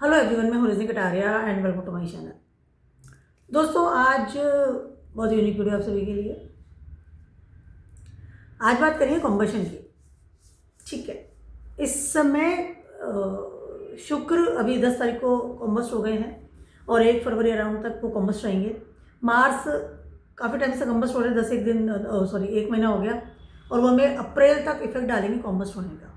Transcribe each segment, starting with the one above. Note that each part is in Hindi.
हेलो एवरीवन, मैं हूँ Rajni Kataria and welcome to my channel. दोस्तों, आज बहुत यूनिक वीडियो आप सभी के लिए। आज बात करेंगे कॉम्बशन की। ठीक है, इस समय शुक्र अभी 10 तारीख को कॉम्बस्ट हो गए हैं और 1 फरवरी अराउंड तक वो कॉम्बस्ट रहेंगे। मार्स काफ़ी टाइम से कॉम्बस्ट हो रहे हैं, 1 महीना हो गया, और वो हमें अप्रैल तक इफेक्ट डालेंगे कॉम्बस्ट होने का।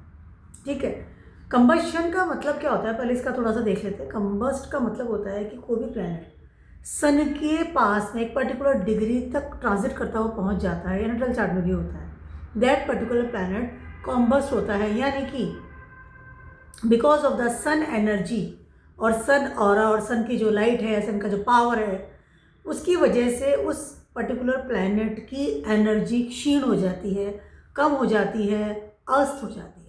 ठीक है, कंबशन का मतलब क्या होता है, पहले इसका थोड़ा सा देख लेते हैं। कंबस्ट का मतलब होता है कि कोई भी प्लैनेट सन के पास में एक पर्टिकुलर डिग्री तक ट्रांजिट करता हुआ पहुंच जाता है, या नेटल चार्ट में भी होता है, दैट पर्टिकुलर प्लैनेट कॉम्बस्ट होता है। यानी कि because of the sun energy और सन ऑरा और सन की जो लाइट है, सन का जो पावर है, उसकी वजह से उस पर्टिकुलर प्लैनेट की एनर्जी क्षीण हो जाती है, कम हो जाती है, अस्त हो जाती है।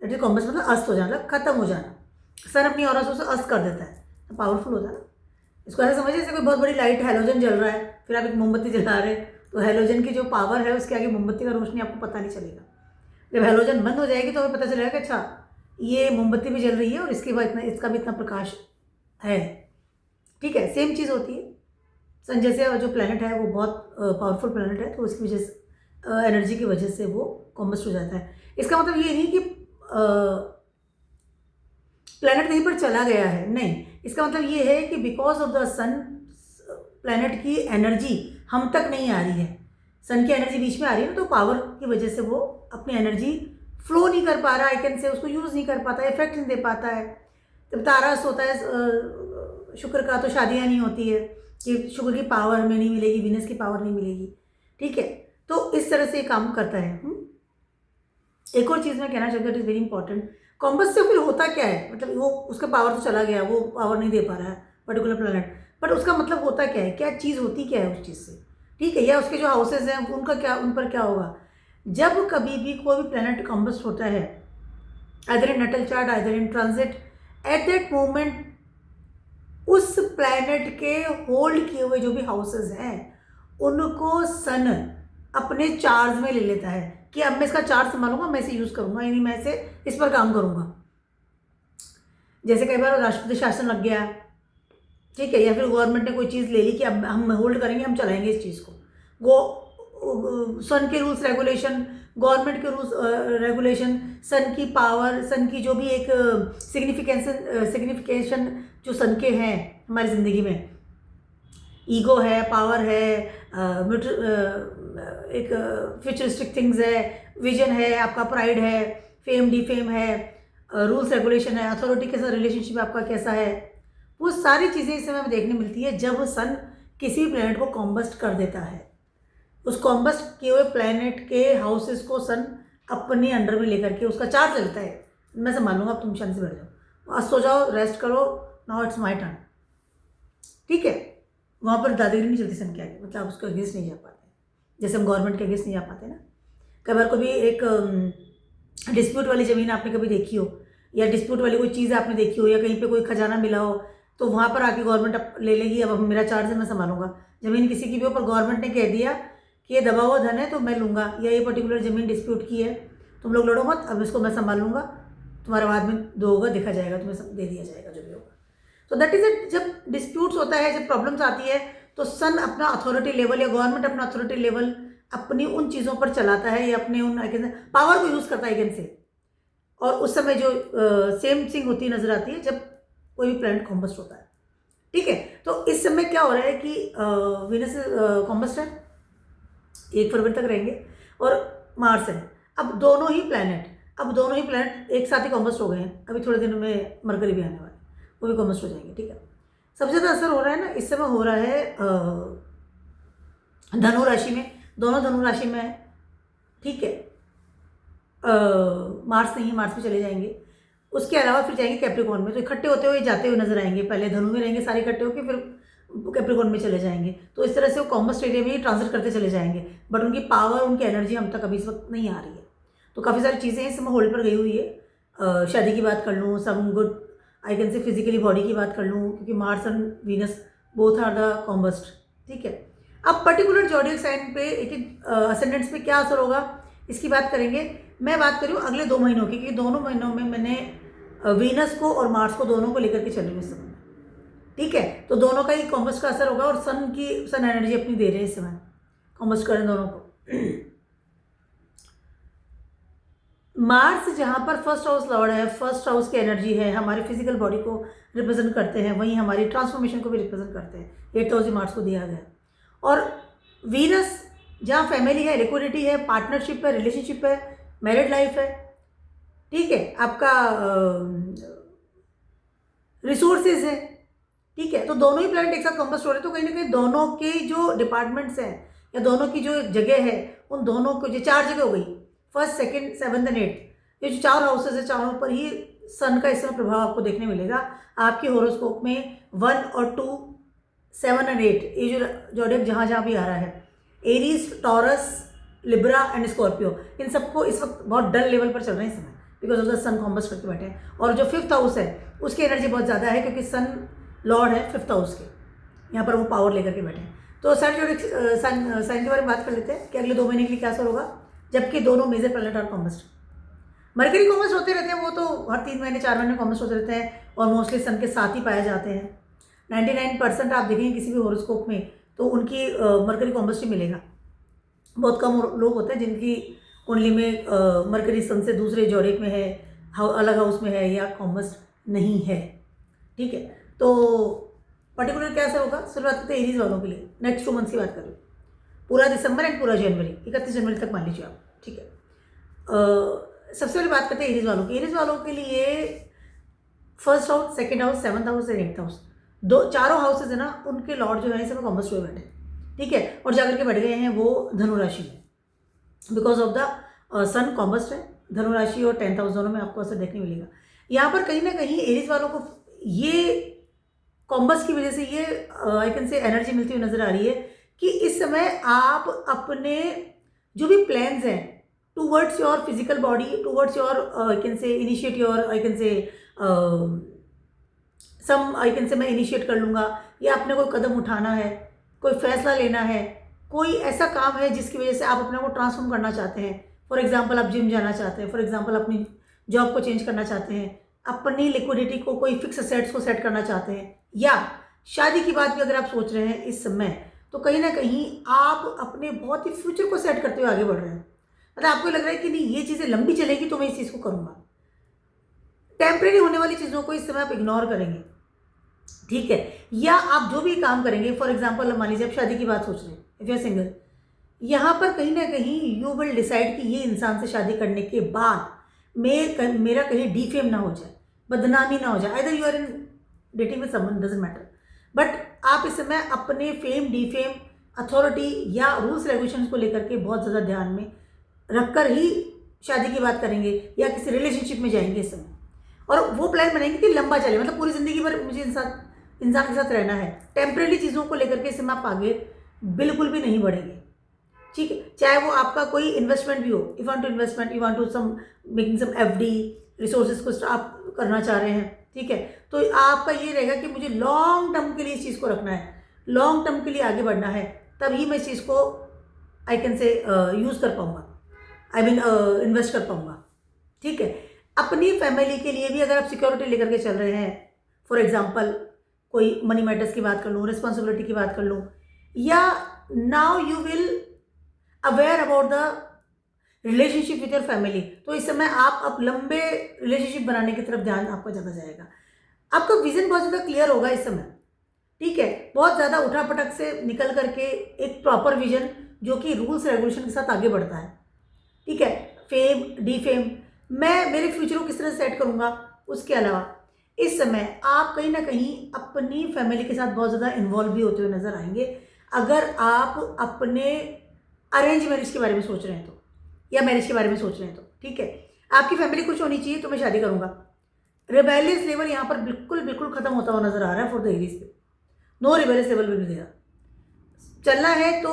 दैट इज कॉम्बस्ट, मतलब अस्त हो जाना, खत्म हो जाना। सन अपनी ऑरा से उसे अस्त कर देता है, तो पावरफुल होता है ना। इसको ऐसा समझिए जैसे कोई बहुत बड़ी लाइट हैलोजन जल रहा है, फिर आप एक मोमबत्ती जला रहे हैं, तो हैलोजन की जो पावर है उसके आगे मोमबत्ती का रोशनी आपको पता नहीं चलेगा। जब हैलोजन बंद हो जाएगी तो हमें पता चलेगा कि अच्छा, ये मोमबत्ती भी जल रही है और इसके बाद इसका भी इतना प्रकाश है। ठीक है, सेम चीज़ होती है। सन जैसे जो प्लैनेट है वो बहुत पावरफुल प्लैनेट है, तो उसकी वजह से, एनर्जी की वजह से वो कॉम्बस्ट हो जाता है। इसका मतलब ये नहीं कि प्लैनेट कहीं पर चला गया है, नहीं। इसका मतलब ये है कि because of the sun, planet की एनर्जी हम तक नहीं आ रही है। सन की एनर्जी बीच में आ रही है ना, तो पावर की वजह से वो अपनी एनर्जी फ्लो नहीं कर पा रहा, आई कैन से उसको यूज़ नहीं कर पाता है, इफेक्ट नहीं दे पाता है। जब तारस होता है शुक्र का, तो शादियाँ नहीं होती है कि शुक्र की पावर हमें नहीं मिलेगी, वीनस की पावर नहीं मिलेगी। ठीक है, तो इस तरह से ये काम करता है। एक और चीज़ मैं कहना चाहती हूँ, इट इज़ वेरी इंपॉर्टेंट। कॉम्बस से फिर होता क्या है, मतलब वो उसका पावर तो चला गया, वो पावर नहीं दे पा रहा है पर्टिकुलर प्लैनेट, बट उसका मतलब होता क्या है, क्या चीज़ होती क्या है उस चीज़ से। ठीक है, या उसके जो हाउसेज हैं उनका क्या, उन पर क्या होगा। जब कभी भी कोई भी प्लैनेट कॉम्बस्ट होता है, either in Nuttall chart, either in transit, eight that moment उस प्लैनेट के होल्ड किए हुए जो भी हाउसेज हैं उनको सन अपने चार्ज में ले लेता है कि अब मैं इसका चार्ज संभालूंगा, मैं इसे यूज़ करूंगा, यानी मैं इसे इस पर काम करूंगा। जैसे कई बार राष्ट्रपति शासन लग गया, ठीक है, या फिर गवर्नमेंट ने कोई चीज़ ले ली कि अब हम होल्ड करेंगे, हम चलाएंगे इस चीज़ को। वो सन के रूल्स रेगुलेशन, गवर्नमेंट के रूल्स रेगुलेशन, सन की पावर, सन की जो भी एक सिग्निफिकेशन जो सन के हैं हमारी ज़िंदगी में, ईगो है, पावर है, एक फ्यूचरिस्टिक थिंग्स है, विजन है, आपका प्राइड है, फेम डी फेम है, रूल्स रेगुलेशन है, अथॉरिटी के साथ रिलेशनशिप आपका कैसा है, वो सारी चीज़ें इस समय हमें देखने मिलती है जब सन किसी प्लैनेट को कॉम्बस्ट कर देता है। उस कॉम्बस्ट किए हुए प्लैनेट के हाउसेस को सन अपने अंडर में लेकर के उसका चार्ज लेता है। मैं संभाल लूँगा, अब तुम शांति से बैठ जाओ, आज सो जाओ, रेस्ट करो, नाउ इट्स माई टर्न। ठीक है, वहाँ पर दादागिरी नहीं चलती सन के आगे, मतलब आप उसके अगेंस्ट नहीं जा पाते, जैसे हम गवर्नमेंट के अगेंस्ट नहीं जा पाते ना। कई बार कभी एक डिस्प्यूट वाली ज़मीन आपने कभी देखी हो, या डिस्प्यूट वाली कोई चीज़ आपने देखी हो, या कहीं पे कोई खजाना मिला हो, तो वहाँ पर आके गवर्नमेंट ले लेगी, अब मेरा चार्ज है, मैं संभालूंगा। ज़मीन किसी की भी हो, पर गवर्नमेंट ने कह दिया कि ये दबा हुआ धन है तो मैं लूँगा, या ये पर्टिकुलर ज़मीन डिस्प्यूट की है, तुम लोग लड़ो मत, अब इसको मैं संभाल लूँगा, तुम्हारा बाद में दो होगा, देखा जाएगा, तुम्हें सब दे दिया जाएगा जो भी होगा। तो दैट इज इट। जब डिस्प्यूट्स होता है, जब प्रॉब्लम्स आती है, तो सन अपना अथॉरिटी लेवल या गवर्नमेंट अपना अथॉरिटी लेवल अपनी उन चीज़ों पर चलाता है, या अपने उन पावर को यूज़ करता है कैन से। और उस समय जो सेम थिंग होती नजर आती है जब कोई भी प्लैनेट कॉम्बस्ट होता है। ठीक है, तो इस समय क्या हो रहा है कि वीनस कॉम्बस्ट है, 1 फरवरी तक रहेंगे, और मार्स है। अब दोनों ही प्लैनेट एक साथ ही कॉम्बस्ट हो गए हैं। अभी थोड़े दिनों में मरकरी भी आने वाला है, वो भी कॉम्बस्ट हो जाएंगे। ठीक है, सबसे ज़्यादा असर हो रहा है ना इस समय, हो रहा है धनु राशि में, दोनों धनु राशि में है। ठीक है, मार्स नहीं है, मार्स में चले जाएंगे, उसके अलावा फिर जाएंगे कैप्रिकॉर्न में, तो इकट्ठे होते हुए जाते हुए नजर आएंगे। पहले धनु में रहेंगे सारे इकट्ठे होकर, फिर कैप्रिकॉर्न में चले जाएंगे। तो इस तरह से वो कॉम्बस्ट एरिया में ही ट्रांजिट करते चले जाएंगे, बट उनकी पावर, उनकी एनर्जी हम तक अभी इस वक्त नहीं आ रही है। तो काफ़ी सारी चीज़ें इस समय होल्ड पर गई हुई है। शादी की बात कर लूँ, some good I can say physically body की बात कर लूँ, क्योंकि Mars and Venus both are the combust. ठीक है, अब पर्टिकुलर जॉडियल साइन पे एक असेंडेंट्स पे क्या असर होगा इसकी बात करेंगे। मैं बात करूँ अगले 2 महीनों की, क्योंकि दोनों महीनों में मैंने वीनस को और मार्स को दोनों को लेकर के चल रही हूँ इस समय। ठीक है, तो दोनों का ही कॉम्बस्ट का असर होगा और सन एनर्जी अपनी दे रहे हैं इस समय, कॉम्बस्ट करें दोनों को। मार्स जहाँ पर फर्स्ट हाउस लॉर्ड है, फर्स्ट हाउस की एनर्जी है, हमारे फिजिकल बॉडी को रिप्रेजेंट करते हैं, वहीं हमारी ट्रांसफॉर्मेशन को भी रिप्रेजेंट करते हैं। 8th हाउस मार्स को दिया गया। और वीनस जहाँ फैमिली है, लिक्विडिटी है, पार्टनरशिप है, रिलेशनशिप है, मैरिड लाइफ है, ठीक है, आपका रिसोर्सेज है, ठीक है। तो दोनों ही प्लैनेट एक साथ कॉम्बस्ट हो रहे हैं, तो कहीं ना कहीं दोनों के जो डिपार्टमेंट्स हैं या दोनों की जो जगह है, उन दोनों को, जो 4 जगह हो गई, 1st, 2nd, 7th and 8th, ये जो 4 हाउसेज है, चारों पर ही सन का इस समय प्रभाव आपको देखने मिलेगा। आपके होरोस्कोप में 1 और 2, 7 एंड 8, ये जो जॉडियक जहाँ जहाँ भी आ रहा है, Aries, Taurus, Libra and Scorpio, इन सबको इस वक्त बहुत डल लेवल पर चल रहे हैं इस समय, बिकॉज ऑफ द सन कॉम्बस्ट करके बैठे हैं। और जो 5th हाउस है उसकी एनर्जी बहुत ज़्यादा है, क्योंकि सन लॉर्ड है 5th हाउस के, यहाँ पर वो पावर लेकर के बैठे हैं। तो सर जो साइन के बारे में बात कर लेते हैं कि अगले 2 महीने के लिए क्या असर होगा, जबकि दोनों मेजर प्लैनेट और कॉम्बस्ट, मरकरी कॉम्बस्ट होते रहते हैं, वो तो हर 3 महीने 4 महीने कॉम्बस्ट होते रहते हैं और मोस्टली सन के साथ ही पाए जाते हैं। 99% आप देखेंगे किसी भी होरोस्कोप में तो उनकी मरकरी कॉम्बस्ट ही मिलेगा। बहुत कम लोग होते हैं जिनकी कुंडली में मरकरी सन से दूसरे जोड़े में है, अलग हाउस में है या कॉम्बस्ट नहीं है, ठीक है। तो पर्टिकुलर क्या असर होगा, शुरुआत करते हैं एरीज वालों के लिए। नेक्स्ट 2 मंथ्स की बात करें, पूरा दिसंबर एंड पूरा जनवरी, 31 जनवरी तक मान लीजिए आप, ठीक है। सबसे पहले बात करते हैं एरीज वालों की। एरीज वालों के लिए 1st house, 2nd house, 7th house and 8th house, चारों हाउसेज है ना, उनके लॉर्ड जो है इस समय कॉम्बस्ट हुए बैठे, ठीक है, और जाकर के बैठ गए हैं वो धनु राशि में, बिकॉज ऑफ द सन कॉम्बस्ट है। धनु राशि और 10th हाउस दोनों में आपको असर देखने मिलेगा। यहाँ पर कहीं ना कहीं एरीज वालों को ये कॉम्बस्ट की वजह से ये आई कैन से एनर्जी मिलती हुई नजर आ रही है कि इस समय आप अपने जो भी प्लान्स हैं towards your physical body, towards your I can से इनिशिएट योर, आई कैन से मैं इनिशिएट कर लूँगा, या अपने कोई कदम उठाना है, कोई फैसला लेना है, कोई ऐसा काम है जिसकी वजह से आप अपने को ट्रांसफॉर्म करना चाहते हैं। फॉर एग्जांपल आप जिम जाना चाहते हैं, फॉर एग्जांपल अपनी जॉब को चेंज करना चाहते हैं, अपनी लिक्विडिटी को, कोई फिक्स असेट्स को सेट करना चाहते हैं, या शादी की बात भी अगर आप सोच रहे हैं इस समय, तो कहीं ना कहीं आप अपने बहुत ही फ्यूचर को सेट करते हुए आगे बढ़ रहे हैं। मतलब आपको लग रहा है कि नहीं ये चीज़ें लंबी चलेगी तो मैं इस चीज़ को करूँगा। टेम्परेरी होने वाली चीज़ों को इस समय आप इग्नोर करेंगे, ठीक है। या आप जो भी काम करेंगे, फॉर एग्जाम्पल मान लीजिए आप शादी की बात सोच रहे हैं, इफ यू आर सिंगल, यहाँ पर कहीं ना कहीं यू विल डिसाइड कि ये इंसान से शादी करने के बाद मेरा कहीं डिफेम ना हो जाए, बदनामी ना हो जाए। Either you are in dating with someone, doesn't matter, but आप इस समय अपने फेम, डिफेम, अथॉरिटी या रूल्स रेगुलेशंस को लेकर के बहुत ज़्यादा ध्यान में रखकर ही शादी की बात करेंगे या किसी रिलेशनशिप में जाएंगे इस समय, और वो प्लान बनाएंगे कि लंबा चले, मतलब पूरी ज़िंदगी भर मुझे इंसान के साथ रहना है। टेम्परेरी चीज़ों को लेकर के इस समय आप आगे बिल्कुल भी नहीं बढ़ेंगे, ठीक है। चाहे वो आपका कोई इन्वेस्टमेंट भी हो, you want to investment, you want to some making some FD, resources को आप करना चाह रहे हैं, ठीक है, तो आपका ये रहेगा कि मुझे लॉन्ग टर्म के लिए इस चीज़ को रखना है, लॉन्ग टर्म के लिए आगे बढ़ना है, तभी मैं इस चीज़ को आई कैन से यूज़ कर पाऊँगा, आई मीन इन्वेस्ट कर पाऊँगा, ठीक है। अपनी फैमिली के लिए भी अगर आप सिक्योरिटी लेकर के चल रहे हैं, फॉर एग्जांपल कोई मनी मैटर्स की बात कर लूँ, रिस्पॉन्सिबिलिटी की बात कर लूँ, या now you will aware about the relationship with your family, तो इस समय आप अब लंबे रिलेशनशिप बनाने की तरफ ध्यान आपका ज़्यादा जाएगा। आपका विजन बहुत ज़्यादा क्लियर होगा इस समय, ठीक है, बहुत ज़्यादा उठापटक से निकल करके एक प्रॉपर विजन जो कि रूल्स रेगुलेशन के साथ आगे बढ़ता है, ठीक है। फेम, डिफेम, मैं मेरे फ्यूचर को किस तरह सेट करूँगा, उसके अलावा इस समय आप कहीं ना कहीं अपनी फैमिली के साथ बहुत ज़्यादा इन्वॉल्व भी होते हुए नजर आएंगे। अगर आप अपने अरेंज मैरिज के बारे में सोच रहे हैं तो, या मैरिज के बारे में सोच रहे हैं तो, ठीक है, आपकी फैमिली कुछ होनी चाहिए तो मैं शादी करूँगा। रिबेलियस लेवल यहाँ पर बिल्कुल खत्म होता हुआ नजर आ रहा है फॉर द एरीज पे। नो रिबेलियस लेवल भी नहीं देगा। चलना है तो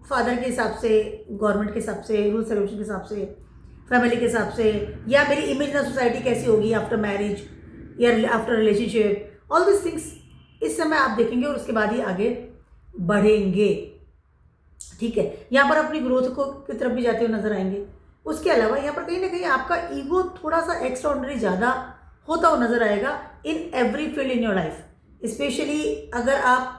फादर के हिसाब से, गवर्नमेंट के हिसाब से, रूल्स रेगुलेशन के हिसाब से, फैमिली के हिसाब से, या मेरी इमेज इन सोसाइटी कैसी होगी आफ्टर मैरिज या after relationship, all this things इस समय आप देखेंगे और उसके बाद ही आगे बढ़ेंगे, ठीक है। यहाँ पर अपनी ग्रोथ को की तरफ भी जाते हुए नजर आएंगे। उसके अलावा यहाँ पर कहीं ना कहीं आपका ईगो थोड़ा सा एक्स्ट्राऑर्डिनरी ज़्यादा होता हुआ नज़र आएगा in every field in your life. Specially अगर आप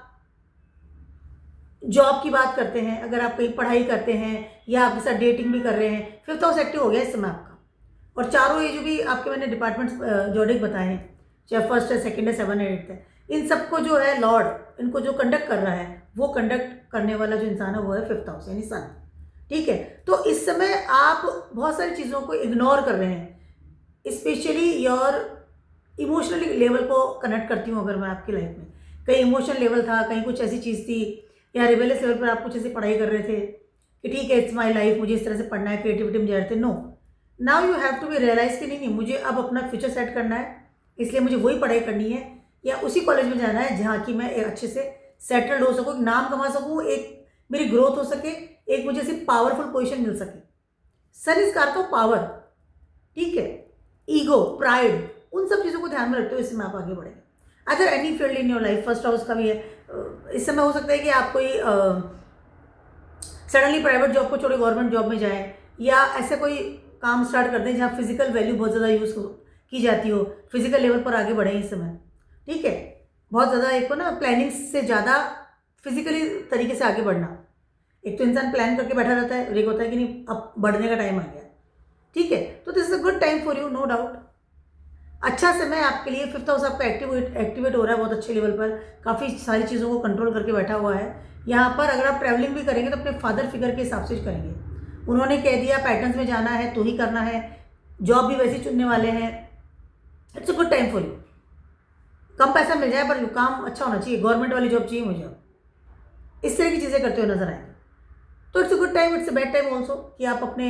जॉब की बात करते हैं, अगर आप कहीं पढ़ाई करते हैं या आपके साथ डेटिंग भी कर रहे हैं, फिफ्थ हाउस एक्टिव हो गया इस समय आपका। और चारों ये जो भी आपके मैंने डिपार्टमेंट्स जोडिक बताए हैं, चाहे फर्स्ट है, सेकंड है, 7 है, 8 है, इन सबको जो है लॉर्ड इनको जो कंडक्ट कर रहा है, वो कंडक्ट करने वाला जो इंसान है वो है फिफ्थ हाउस यानी सन। ठीक है, तो इस समय आप बहुत सारी चीज़ों को इग्नोर कर रहे हैं। स्पेशली योर इमोशनली लेवल को कनेक्ट करती हूँ अगर मैं आपकी लाइफ में, कहीं इमोशनल लेवल था, कहीं कुछ ऐसी चीज़ थी, या रिबेलियस लेवल पर आप कुछ ऐसी पढ़ाई कर रहे थे कि ठीक है इट्स माई लाइफ, मुझे इस तरह से पढ़ना है, क्रिएटिविटी में जा रहे थे। No, now you have to be realise कि नहीं मुझे अब अपना फ्यूचर सेट करना है, इसलिए मुझे वही पढ़ाई करनी है या उसी कॉलेज में जाना है जहाँ की मैं एक अच्छे से सेटल्ड हो सकूँ, नाम कमा सकूँ, एक मेरी ग्रोथ हो सके, एक मुझे ऐसी पावरफुल पोजीशन मिल सके। सन इस कार का पावर, ठीक है, ईगो, प्राइड, उन सब चीज़ों को ध्यान में रखते हुए इसमें आप आगे बढ़ेंगे। अगर any field in your life, first house का भी है, इस समय हो सकता है कि आप कोई सडनली प्राइवेट जॉब को छोड़े गवर्नमेंट जॉब में जाएं, या ऐसे कोई काम स्टार्ट कर दें जहाँ फिजिकल वैल्यू बहुत ज़्यादा यूज़ की जाती हो, फिजिकल लेवल पर आगे बढ़ें इस समय। ठीक है, बहुत ज़्यादा एक को ना प्लानिंग से ज़्यादा फिजिकली तरीके से आगे बढ़ना। एक तो इंसान प्लान करके बैठा रहता है और एक होता है कि नहीं अब बढ़ने का टाइम आ गया। ठीक है, तो this is a good time for you, no doubt. अच्छा समय आपके लिए, फिफ्थ हाउस आपका एक्टिवेट हो रहा है बहुत अच्छे लेवल पर, काफ़ी सारी चीज़ों को कंट्रोल करके बैठा हुआ है। यहाँ पर अगर आप ट्रैवलिंग भी करेंगे तो अपने फादर फिगर के हिसाब से करेंगे। उन्होंने कह दिया पैटर्न्स में जाना है तो ही करना है, जॉब भी वैसे चुनने वाले हैं। It's a good time for you. कम पैसा मिल जाए पर काम अच्छा होना चाहिए, गवर्नमेंट वाली जॉब चाहिए मुझे, इस तरह की चीज़ें करते हुए नजर आएंगे। तो it's a good time, it's a bad time also कि आप अपने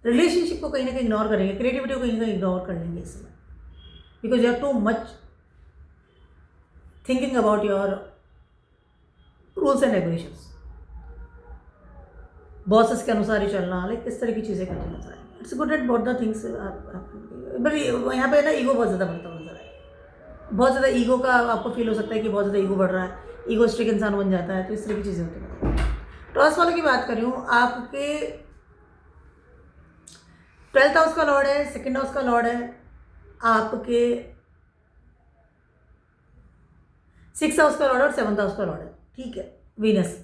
रिलेशनशिप को कहीं ना कहीं इग्नोर करेंगे, क्रिएटिविटी को कहीं ना कहीं इग्नोर कर लेंगे इसमें, because you are too much thinking about your rules and regulations, bosses के अनुसार ही चलना, लाइक इस तरह की चीज़ें करते नजर आएंगे। It's good at both the things. But यहाँ पे ना ईगो बहुत ज़्यादा बढ़ता हुआ नजर आएगा, बहुत ज़्यादा ईगो का आपको फील हो सकता है कि बहुत ज़्यादा ईगो बढ़ रहा है, ईगो स्ट्रिक इंसान बन जाता है, तो इस तरह की चीज़ें होती हैं। टॉस वालों की बात कर रही हूँ, आपके 12th हाउस का लॉर्ड है, सेकेंड हाउस का लॉर्ड है, आपके 6th हाउस का लॉर्ड है और 7th हाउस का लॉर्ड है। ठीक है, वीनस।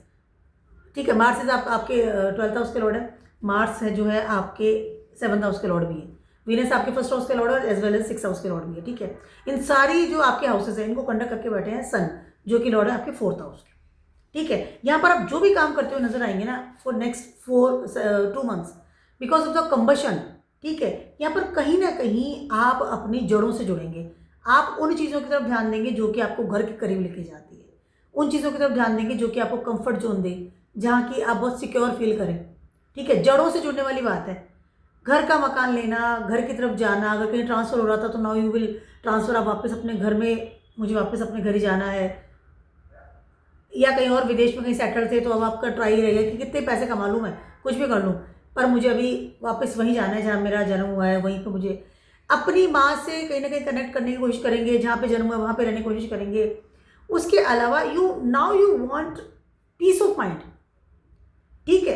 ठीक है, मार्स इज आपके 12th हाउस के लॉर्ड है, मार्स है जो है आपके 7th हाउस के लॉर्ड भी है, वीनस आपके फर्स्ट हाउस के लॉर्ड है as well as 6th house के लॉर्ड भी है। ठीक है, इन सारी जो आपके हाउसेज हैं इनको कंडक्ट करके बैठे हैं सन, जो कि लॉर्ड है आपके 4th हाउस के। ठीक है, यहाँ पर आप जो भी काम करते हुए नजर आएंगे ना for next 2 months because of the combustion. ठीक है, यहाँ पर कहीं ना कहीं आप अपनी जड़ों से जुड़ेंगे, आप उन चीज़ों की तरफ ध्यान देंगे जो कि आपको घर के करीब लेके जाती है, उन चीज़ों की तरफ ध्यान देंगे जो कि आपको कंफर्ट जोन दे, जहाँ की आप बहुत सिक्योर फील करें। ठीक है, जड़ों से जुड़ने वाली बात है, घर का मकान लेना, घर की तरफ जाना, अगर कहीं ट्रांसफ़र हो रहा था तो नाउ यू विल ट्रांसफ़र, आप वापस अपने घर में, मुझे वापस अपने घर ही जाना है, या कहीं और विदेश में कहीं सेटल थे तो अब आपका ट्राई रहेगा कि कितने पैसे कमा लूँ, मैं कुछ भी कर लूँ, पर मुझे अभी वापस वहीं जाना है जहाँ मेरा जन्म हुआ है, वहीं पर मुझे अपनी माँ से कहीं ना कहीं कनेक्ट करने की कोशिश करेंगे, जहाँ पे जन्म हुआ है वहाँ पे रहने की कोशिश करेंगे। उसके अलावा you want piece of mind. ठीक है,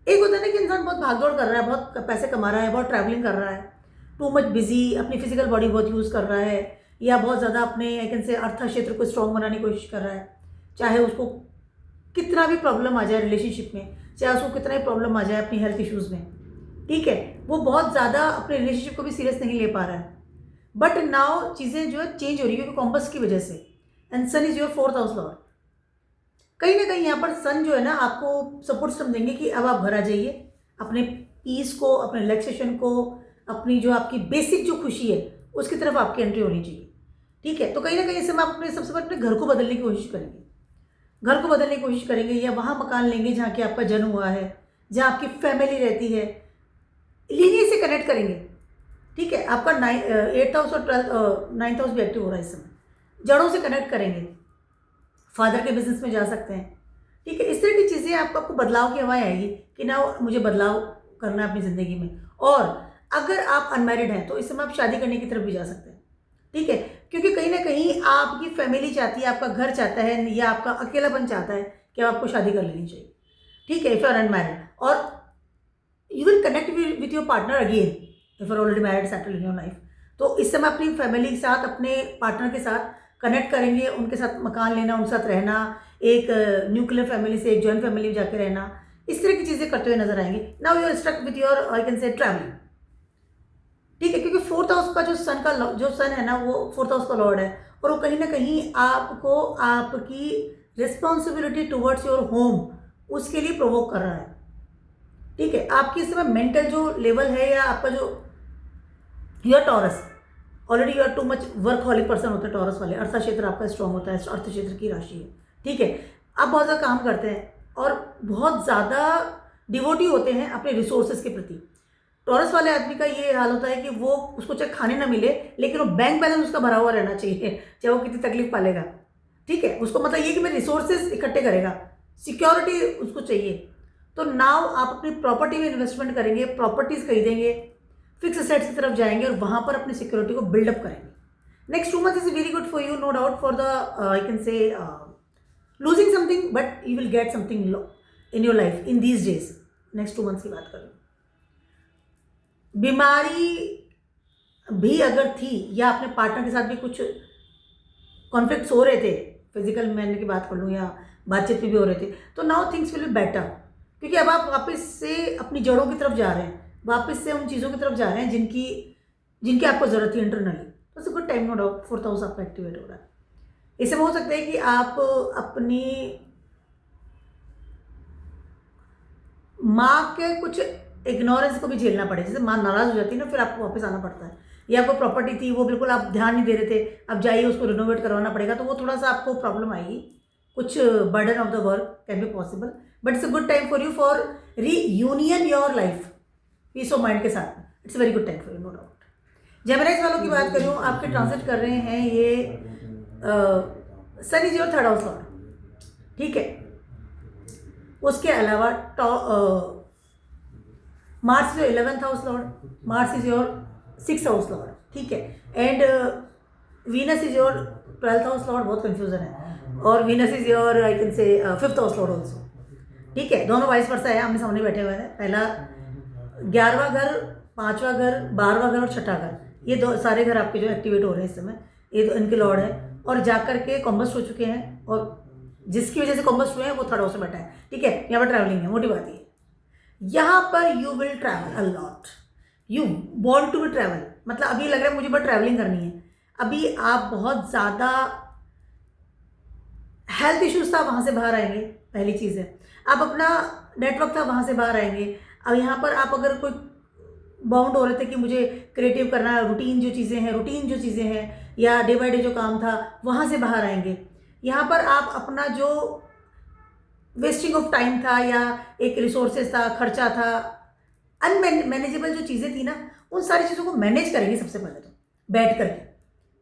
एक होता है ना कि इंसान बहुत भागदौड़ कर रहा है, बहुत पैसे कमा रहा है, बहुत ट्रैवलिंग कर रहा है, टू मच बिजी, अपनी फिजिकल बॉडी बहुत यूज़ कर रहा है, या बहुत ज़्यादा अपने आई कैन से अर्थ क्षेत्र को स्ट्रॉन्ग बनाने की कोशिश कर रहा है, चाहे उसको कितना भी प्रॉब्लम आ जाए रिलेशनशिप में, चाहे उसको कितना ही प्रॉब्लम आ जाए अपनी हेल्थ इश्यूज़ में। ठीक है, वो बहुत ज़्यादा अपने रिलेशनशिप को भी सीरियस नहीं ले पा रहा है। बट नाउ चीज़ें जो है चेंज हो रही है क्योंकि कॉम्बस की वजह से, and sun is your 4th house lord. कहीं ना कहीं यहाँ पर सन जो है ना आपको सपोर्ट सिस्टम देंगे कि अब आप घर आ जाइए, अपने पीस को, अपने रिलैक्सेशन को, अपनी जो आपकी बेसिक जो खुशी है उसकी तरफ आपकी एंट्री होनी चाहिए। ठीक है, तो कहीं ना कहीं इस समय आप अपने सबसे पहले अपने घर को बदलने की कोशिश करेंगे, घर को बदलने की कोशिश करेंगे, या वहाँ मकान लेंगे जहाँ कि आपका जन्म हुआ है, जहाँ आपकी फैमिली रहती है, लीनियर से कनेक्ट करेंगे। ठीक है, आपका 8th हाउस और 9th हाउस भी एक्टिव हो रहा है इस समय, जड़ों से कनेक्ट करेंगे, फादर के बिजनेस में जा सकते हैं। ठीक है, इस तरह की चीज़ें आपको बदलाव की हवाएं आएगी कि ना मुझे बदलाव करना है अपनी ज़िंदगी में। और अगर आप अनमैरिड हैं तो इस समय आप शादी करने की तरफ भी जा सकते हैं। ठीक है, क्योंकि कहीं ना कहीं आपकी फैमिली चाहती है, आपका घर चाहता है, या आपका अकेलापन चाहता है कि आपको शादी कर लेनी चाहिए। ठीक है, इफ यू आर अनमैरिड, और you will connect with your partner again. If are already married settle in your life, तो इस समय अपनी फैमिली के साथ, अपने पार्टनर के साथ कनेक्ट करेंगे, उनके साथ मकान लेना, उनके साथ रहना, एक न्यूक्लियर फैमिली से एक जॉइंट फैमिली में जाकर रहना, इस तरह की चीज़ें करते हुए नजर आएंगे। Now you are stuck with your I can say travelling, ठीक है, क्योंकि फोर्थ हाउस का जो सन है ना, वो फोर्थ हाउस का लॉर्ड है, और वो कहीं ना कहीं आपको आपकी रिस्पॉन्सिबिलिटी टुवर्ड्स योर होम उसके लिए प्रोवोक कर रहा है, ठीक है। आपकी इस समय मेंटल जो लेवल है, या आपका जो you are Taurus, already you are too much workaholic person होते हैं टॉरस वाले, अर्थ क्षेत्र आपका स्ट्रांग होता है, अर्थ क्षेत्र की राशि है, ठीक है। आप बहुत ज़्यादा काम करते हैं और बहुत ज़्यादा डिवोटी होते हैं अपने रिसोर्सेज के प्रति। टॉरस वाले आदमी का ये हाल होता है कि वो उसको चाहे खाने ना मिले, लेकिन वो बैंक बैलेंस उसका भरा हुआ रहना चाहिए, चाहे वो कितनी तकलीफ पालेगा, ठीक है। उसको मतलब ये कि मैं रिसोर्सेज इकट्ठे करेगा, सिक्योरिटी उसको चाहिए। तो नाउ आप अपनी प्रॉपर्टी में इन्वेस्टमेंट करेंगे, प्रॉपर्टीज खरीदेंगे, फिक्स एसेट्स की तरफ जाएंगे और वहाँ पर अपनी सिक्योरिटी को बिल्डअप करेंगे। Next 2 months is very good for you, no doubt, for the I can say losing something, but you will get something in your life in these days. Next 2 months की बात करूँ, बीमारी भी अगर थी या अपने पार्टनर के साथ भी कुछ कॉन्फ्लिक्ट्स हो रहे थे, फिजिकल मैनर की बात कर लूँ या बातचीत भी हो रहे थे, तो now things will be better, क्योंकि अब आप वापस से अपनी जड़ों की तरफ जा रहे हैं, वापस से उन चीज़ों की तरफ जा रहे हैं जिनकी आपको ज़रूरत थी इंटरनली। तो it's a good time, no doubt, fourth house आपका एक्टिवेट हो रहा है। इसमें हो सकता है कि आप अपनी माँ के कुछ इग्नोरेंस को भी झेलना पड़े, जैसे माँ नाराज़ हो जाती है ना, फिर आपको वापस आना पड़ता है, या कोई प्रॉपर्टी थी वो बिल्कुल आप ध्यान नहीं दे रहे थे, अब जाइए उसको रिनोवेट करवाना पड़ेगा, तो वो थोड़ा सा आपको प्रॉब्लम आएगी, कुछ burden of the work can be possible, but it's a good time for you for reunion your life peace of mind के साथ। It's very good time for you, no doubt. Geminis वालों की बात करूँ, आपके ट्रांजिट कर रहे हैं ये sun is your third house lord, ठीक है। उसके अलावा Mars is your 11th house lord, Mars is your 6th house lord, ठीक है, and Venus is your 12th house lord, बहुत कंफ्यूजन है, और Venus is your I can say 5th house Lord also, ठीक है। दोनों वाइस वर्सा है, आमने सामने बैठे हुए हैं। पहला 11वां घर, 5वां घर, 12वां घर और 6ठा घर, ये दो सारे घर आपके जो एक्टिवेट हो रहे हैं इस समय, ये तो इनके लॉर्ड है, और जाकर के कॉम्बस्ट हो चुके हैं, और जिसकी वजह से कॉम्बस्ट हुए हैं वो थर्ड हाउस में बैठा है, ठीक है। यहाँ पर ट्रैवलिंग है, मोटी बात ये, यहाँ पर you will travel a lot, you want to be travel, मतलब अभी लग रहा है मुझे बस ट्रैवलिंग करनी है। अभी आप बहुत ज़्यादा हेल्थ इश्यूज था, वहाँ से बाहर आएंगे, पहली चीज़ है। आप अपना नेटवर्क था, वहाँ से बाहर आएंगे। अब यहाँ पर आप अगर कोई बाउंड हो रहे थे कि मुझे क्रिएटिव करना है, रूटीन जो चीज़ें हैं या डे बाय डे जो काम था, वहाँ से बाहर आएंगे। यहाँ पर आप अपना जो वेस्टिंग ऑफ टाइम था या एक रिसोर्सेज था, खर्चा था, अनमैनेजेबल जो चीज़ें थी ना, उन सारी चीज़ों को मैनेज करेंगे सबसे पहले तो बैठ करके,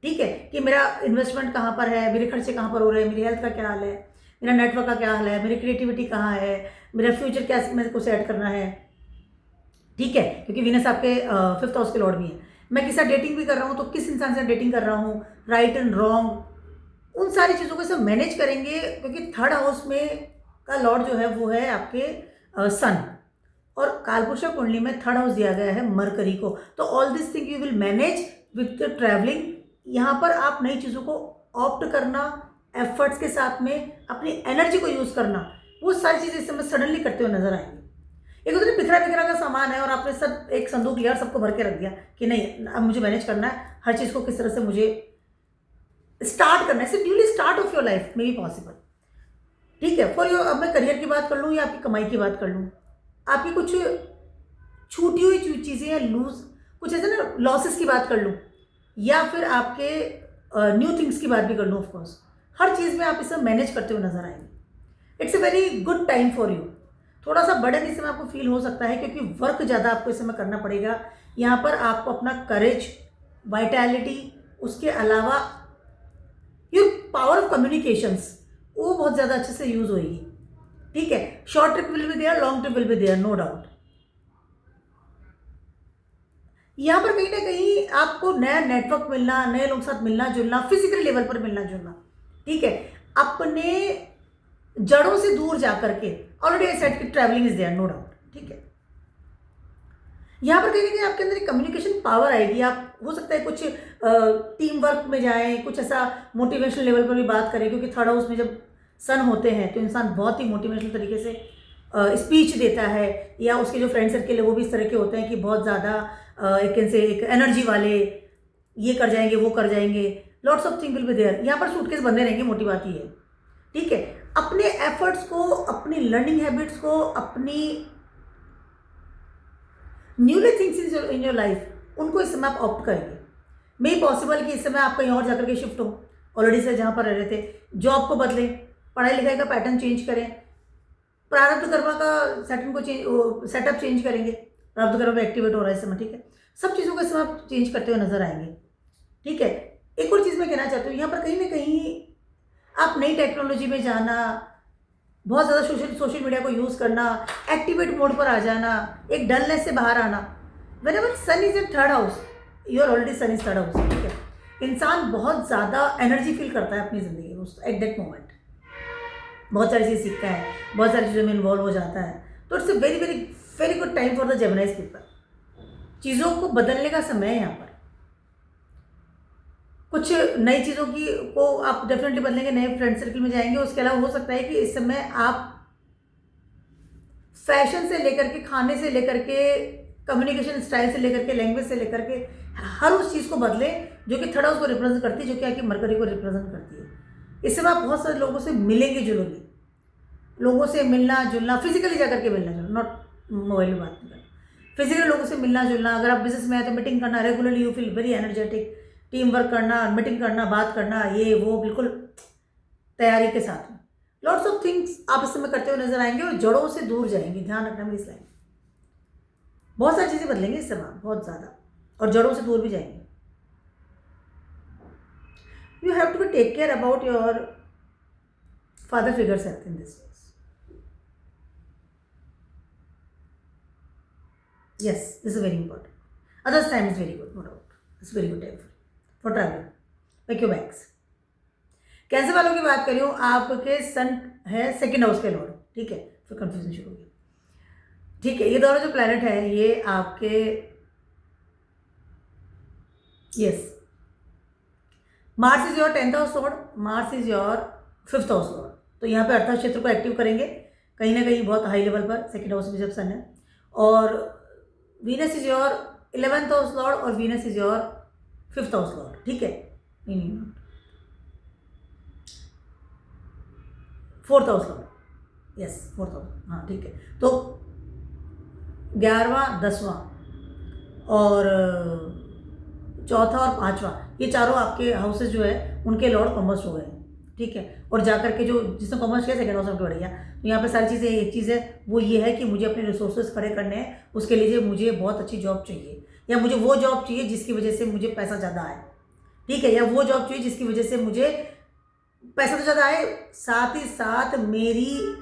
ठीक है, कि मेरा इन्वेस्टमेंट कहाँ पर है, मेरे खर्चे कहाँ पर हो रहे हैं, मेरी हेल्थ का क्या हाल है, मेरा नेटवर्क का क्या हाल है, मेरी क्रिएटिविटी कहाँ है, मेरा फ्यूचर क्या मेरे को सेट करना है, ठीक है। क्योंकि वीनस आपके 5th हाउस के लॉर्ड भी है। मैं किसी डेटिंग भी कर रहा हूँ तो किस इंसान से डेटिंग कर रहा हूँ, राइट एंड रॉन्ग, उन सारी चीज़ों को सब मैनेज करेंगे, क्योंकि थर्ड हाउस में का लॉर्ड जो है वो है आपके सन, और कालपुरुष कुंडली में थर्ड हाउस दिया गया है मरकरी को। तो all this thing you will manage with the travelling. यहाँ पर आप नई चीज़ों को ऑप्ट करना, एफर्ट्स के साथ में अपनी एनर्जी को यूज़ करना, वो सारी चीज़ें इस समय सडनली करते हुए नजर आएंगी। एक उधर बिखरा का सामान है और आपने सब एक संदूक लिया और सबको भर के रख दिया कि नहीं अब मुझे मैनेज करना है, हर चीज़ को किस तरह से मुझे स्टार्ट करना है, सिर्फ duly start of your life में भी पॉसिबल, ठीक है। फॉर योर, अब मैं करियर की बात कर लूँ या आपकी कमाई की बात कर लूँ, आपकी कुछ छूटी हुई चीज़ें या लूज कुछ ऐसे ना लॉसेस की बात कर लूँ, या फिर आपके न्यू थिंग्स की बात भी कर लूँ, ऑफकोर्स हर चीज़ में आप इसे मैनेज करते हुए नजर आएंगे। It's a very good time for you. थोड़ा सा बर्डन इस समय आपको फील हो सकता है क्योंकि वर्क ज़्यादा आपको इस समय करना पड़ेगा। यहाँ पर आपको अपना करेज, वाइटैलिटी, उसके अलावा योर पावर ऑफ कम्युनिकेशंस वो बहुत ज़्यादा अच्छे से यूज़ होगी, ठीक है। Short trip will be there, long trip will be there, no doubt. यहाँ पर कहीं ना कहीं आपको नया नेटवर्क मिलना, नए लोगों के साथ मिलना जुलना, फिजिकल लेवल पर मिलना जुलना, ठीक है। अपने जड़ों से दूर जा करके, ऑलरेडी आई सेड कि travelling is there, no doubt, ठीक है। यहाँ पर कहीं ना कहीं आपके अंदर एक कम्युनिकेशन पावर आएगी। आप हो सकता है कुछ टीम वर्क में जाएं, कुछ ऐसा मोटिवेशनल लेवल पर भी बात करें, क्योंकि थर्ड हाउस में जब सन होते हैं तो इंसान बहुत ही मोटिवेशनल तरीके से स्पीच देता है, या उसके जो फ्रेंड सर्किल है वो भी इस तरह के होते हैं कि बहुत ज़्यादा एक एनर्जी वाले, ये कर जाएंगे वो कर जाएंगे, lots of thing will be there. यहाँ पर सूटकेस बंधे रहेंगे, मोटी बात ही है। ठीक है, अपने एफर्ट्स को, अपनी लर्निंग हैबिट्स को, अपनी newly things in your life, उनको इस समय आप ऑप्ट करेंगे। मे पॉसिबल कि इस समय आप कहीं और जाकर के शिफ्ट हो, ऑलरेडी से जहाँ पर रह रहे थे, जॉब को बदलें, पढ़ाई लिखाई का पैटर्न चेंज करें, प्रारब्ध कर्मा का सेटअप चेंज करेंगे, प्रारब्ध कर्मा एक्टिवेट हो रहा है इस समय। ठीक है, सब चीज़ों को इस समय आप चेंज करते हुए नजर आएंगे। ठीक है, एक और चीज़ मैं कहना चाहती हूँ, यहाँ पर कहीं ना कहीं आप नई टेक्नोलॉजी में जाना, बहुत ज़्यादा सोशल मीडिया को यूज़ करना, एक्टिवेट मोड पर आ जाना, एक डलनेस से बाहर आना। Whenever sun is in third house, your already sun is third house. ठीक है, इंसान बहुत ज़्यादा एनर्जी फील करता है अपनी ज़िंदगी में एट दैट मोमेंट, बहुत सारी चीज़ सीखता है, बहुत सारी चीज़ों में इन्वॉल्व हो जाता है। तो it's a very very very good time for the जेमिनाइज people. चीज़ों को बदलने का समय है। यहाँ पर कुछ नई चीज़ों की को आप डेफिनेटली बदलेंगे, नए फ्रेंड सर्किल में जाएंगे। उसके अलावा हो सकता है कि इस समय आप फैशन से लेकर के, खाने से लेकर के, कम्युनिकेशन स्टाइल से लेकर के, लैंग्वेज से लेकर के, हर उस चीज़ को बदलें जो कि थर्ड हाउस को रिप्रेजेंट करती है, जो कि आपकी मरकरी को रिप्रेजेंट करती है। इस समय आप बहुत सारे लोगों से मिलेंगे जुलेंगे, लोगों से मिलना जुलना, फिजिकली जाकर के मिलना जुलना, नॉट मोबाइल में बात नहीं करना, फिजिकली लोगों से मिलना जुलना। अगर आप बिजनेस में आए तो मीटिंग करना regularly, you feel very energetic, team work करना, मीटिंग करना, बात करना, ये वो बिल्कुल तैयारी के साथ में। लॉट्स ऑफ थिंग्स आप इस समय करते हुए नजर आएंगे और जड़ों से दूर जाएंगे। ध्यान रखना मेरी इस लाइन, बहुत सारी चीज़ें बदलेंगी इस समय, बहुत ज़्यादा, और जड़ों से दूर भी जाएंगे। You have to take care about your father figures health in this case. Yes, this is very important. Others time is very good, no doubt. It's very good time for traveling. Pack your bags. Cancer वालों की बात करी हूँ, आपके सन है सेकेंड हाउस के लॉर्ड। ठीक है, फिर कंफ्यूजन शुरू होगी। ठीक है, ये दोनों जो प्लैनेट है ये आपके, yes, Mars is your 10th house lord, Mars is your 5th house Lord. तो यहाँ पे अर्थ क्षेत्र को एक्टिव करेंगे कहीं ना कहीं बहुत हाई लेवल पर, सेकेंड हाउस में जब सन है। और Venus is your 11th house lord और Venus is your 5th house lord. ठीक है, नहीं 4th house lord, yes 4th house, हाँ ठीक है। तो 11वां 10वां और चौथा और 5वां, ये चारों आपके हाउसेज जो है उनके लॉर्ड कॉम्बस्ट हो गए। ठीक है, और जाकर के जो जिसने कॉमर्स किया सेकेंड हाउस में बढ़ गया। तो यहाँ पे सारी चीज़ें, एक चीज़ है वो ये है कि मुझे अपने रिसोर्सेज खड़े करने हैं, उसके लिए मुझे बहुत अच्छी जॉब चाहिए, या मुझे वो जॉब चाहिए जिसकी वजह से मुझे पैसा ज़्यादा आए। ठीक है, या वो जॉब चाहिए जिसकी वजह से मुझे पैसा तो ज़्यादा आए, साथ ही साथ मेरी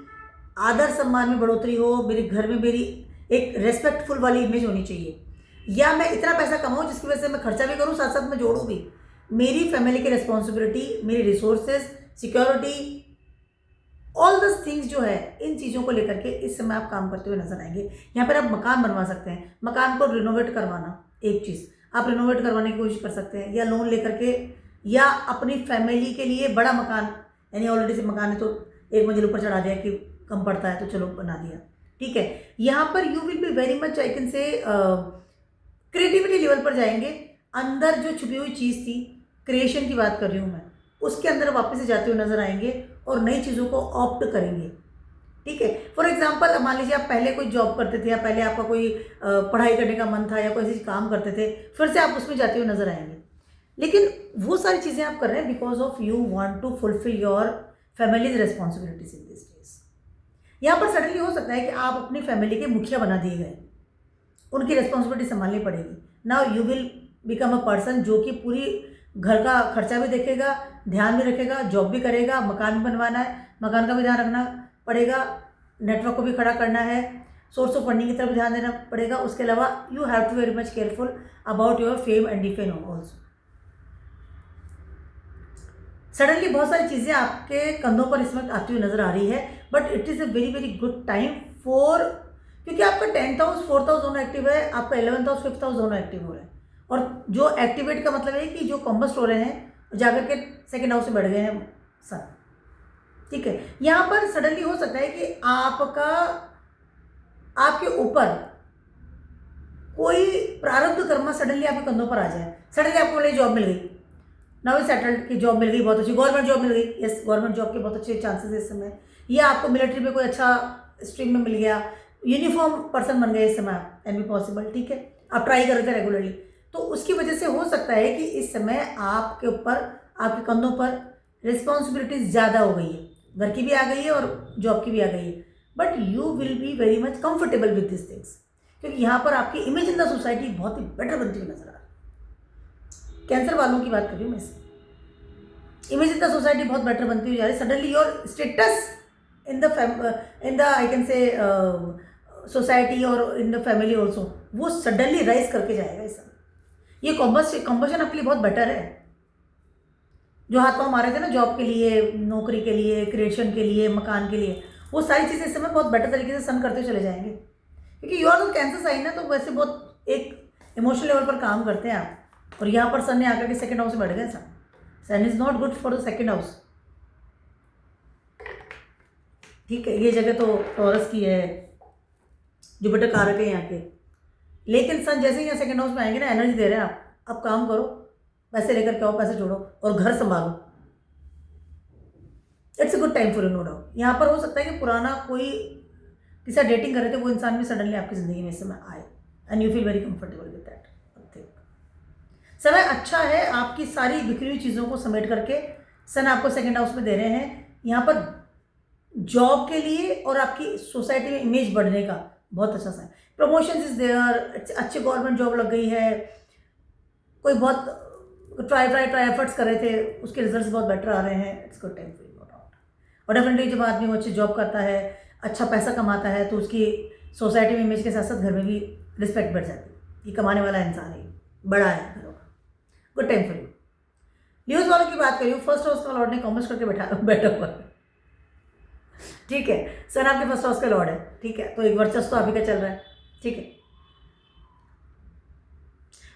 आदर सम्मान में बढ़ोतरी हो, मेरे घर में मेरी एक रेस्पेक्टफुल वाली इमेज होनी चाहिए, या मैं इतना पैसा कमाऊँ जिसकी वजह से मैं खर्चा भी करूँ, साथ साथ मैं जोड़ूँ भी। मेरी फैमिली की रिस्पॉन्सिबिलिटी, मेरी रिसोर्सेज, सिक्योरिटी, ऑल दस थिंग्स जो है, इन चीज़ों को लेकर के इस समय आप काम करते हुए नजर आएंगे। यहाँ पर आप मकान बनवा सकते हैं, मकान को रिनोवेट करवाना, एक चीज़ आप रिनोवेट करवाने की कोशिश कर सकते हैं, या लोन लेकर के, या अपनी फैमिली के लिए बड़ा मकान, यानी ऑलरेडी से मकान है तो एक मंजिल ऊपर चढ़ा दिया कि कम पड़ता है तो चलो बना दिया। ठीक है, यहाँ पर you will be very much, I can से, क्रिएटिविटी लेवल पर जाएंगे। अंदर जो छुपी हुई चीज़ थी, क्रिएशन की बात कर रही हूँ मैं, उसके अंदर वापस से जाते हुए नजर आएंगे और नई चीज़ों को ऑप्ट करेंगे। ठीक है, फॉर एग्जांपल मान लीजिए आप पहले कोई जॉब करते थे, या पहले आपका कोई पढ़ाई करने का मन था, या कोई ऐसी काम करते थे, फिर से आप उसमें जाते हुए नजर आएंगे। लेकिन वो सारी चीज़ें आप कर रहे हैं because of you want to fulfil your families responsibilities in this days. यहाँ पर सडनली हो सकता है कि आप अपनी फैमिली के मुखिया बना दिए गए, उनकी रिस्पॉन्सिबिलिटी संभालनी पड़ेगी। Now you will become a person जो कि पूरी घर का खर्चा भी देखेगा, ध्यान भी रखेगा, जॉब भी करेगा, मकान भी बनवाना है, मकान का भी ध्यान रखना पड़ेगा, नेटवर्क को भी खड़ा करना है, सोर्स ऑफ फंडिंग की तरफ ध्यान देना पड़ेगा। उसके अलावा you have to very much careful about your fame and defame also. Suddenly बहुत सारी चीज़ें आपके कंधों पर इस वक्त आती हुई नजर आ रही है, but it is a very very good time for क्योंकि आपका 10th हाउस 4th हाउस दोनों एक्टिव है, आपका 11th हाउस 5th हाउस दोनों एक्टिव हो रहे हैं। और जो एक्टिवेट का मतलब है कि जो कॉम्बस्ट हो रहे हैं जाकर के सेकेंड हाउस में बैठ गए हैं सन। ठीक है, यहाँ पर सडनली हो सकता है कि आपके ऊपर कोई प्रारब्ध कर्म सडनली आपके कंधों पर आ जाए। सडनली आपको बोले जॉब मिल गई, नाउ सेटल्ड की जॉब मिल गई, बहुत अच्छी गवर्नमेंट जॉब मिल गई। यस, गवर्नमेंट जॉब के बहुत अच्छे चांसेस है इस समय। या आपको मिलिट्री में कोई अच्छा स्ट्रीम में मिल गया, यूनिफॉर्म पर्सन बन गए इस समय आप, कैन बी पॉसिबल। ठीक है, आप ट्राई कर रहे थे रेगुलरली, तो उसकी वजह से हो सकता है कि इस समय आपके ऊपर, आपके कंधों पर रिस्पॉन्सिबिलिटीज ज़्यादा हो गई है, घर की भी आ गई है और जॉब की भी आ गई है। But you will be very much comfortable with this things, क्योंकि यहाँ पर आपकी इमेज इन द सोसाइटी बहुत ही बेटर बनती हुई नजर आ रही है। कैंसर वालों की बात कर रही हूँ मैं इसमें, इमेज इन द सोसाइटी बहुत बेटर बनती हुई जा रही है। Suddenly your status in the I can से सोसाइटी और इन द फैमिली ऑल्सो, वो सडनली राइज करके जाएगा इस समय। ये कॉम्बशन आपके लिए बहुत बेटर है। जो हाथ पाँव मारे थे ना जॉब के लिए, नौकरी के लिए, क्रिएशन के लिए, मकान के लिए, वो सारी चीज़ें इस समय बहुत बेटर तरीके से सन करते चले जाएंगे। क्योंकि you are the Cancer sign है, तो वैसे बहुत एक इमोशनल लेवल पर काम करते हैं आप। और यहाँ पर सन ने आकर के सेकेंड हाउस में बैठ गए। Sun is not good for the second house. ठीक है, ये जगह तो टॉरस की है, जुपिटर कारक है यहाँ के। लेकिन सन जैसे ही यहाँ सेकेंड हाउस में आएंगे ना, एनर्जी दे रहे हैं आप, अब काम करो, पैसे लेकर के आओ, पैसे जोड़ो और घर संभालो। It's a good time for you, no doubt. यहाँ पर हो सकता है कि पुराना कोई किसी से डेटिंग कर रहे थे, वो इंसान भी सडनली आपकी ज़िंदगी में इस समय आए and you feel very comfortable with that thing. समय अच्छा है, आपकी सारी बिखरी हुई चीज़ों को समेट करके सन आपको सेकेंड हाउस में दे रहे हैं। यहाँ पर जॉब के लिए और आपकी सोसाइटी में इमेज बढ़ने का बहुत अच्छा साइन। प्रमोशन इज देयर, अच्छी गवर्नमेंट जॉब लग गई है, कोई बहुत ट्राई एफर्ट्स कर रहे थे, उसके रिजल्ट्स बहुत बेटर आ रहे हैं। It's good time for you, no doubt. और डेफिनेटली जब आदमी वो अच्छी जॉब करता है, अच्छा पैसा कमाता है, तो उसकी सोसाइटी में इमेज के साथ साथ घर में भी रिस्पेक्ट बढ़ जाती है। ये कमाने वाला इंसान है, बड़ा है घरों का। Good time for you. News वालों की बात करिए, फर्स्ट हाउस का लॉर्ड ने कॉमर्स करके बैठा हुआ है। ठीक है, सन आपके फर्स्ट हाउस का लॉर्ड है। ठीक है, तो एक वर्चस्व तो आप ही का चल रहा है। ठीक है,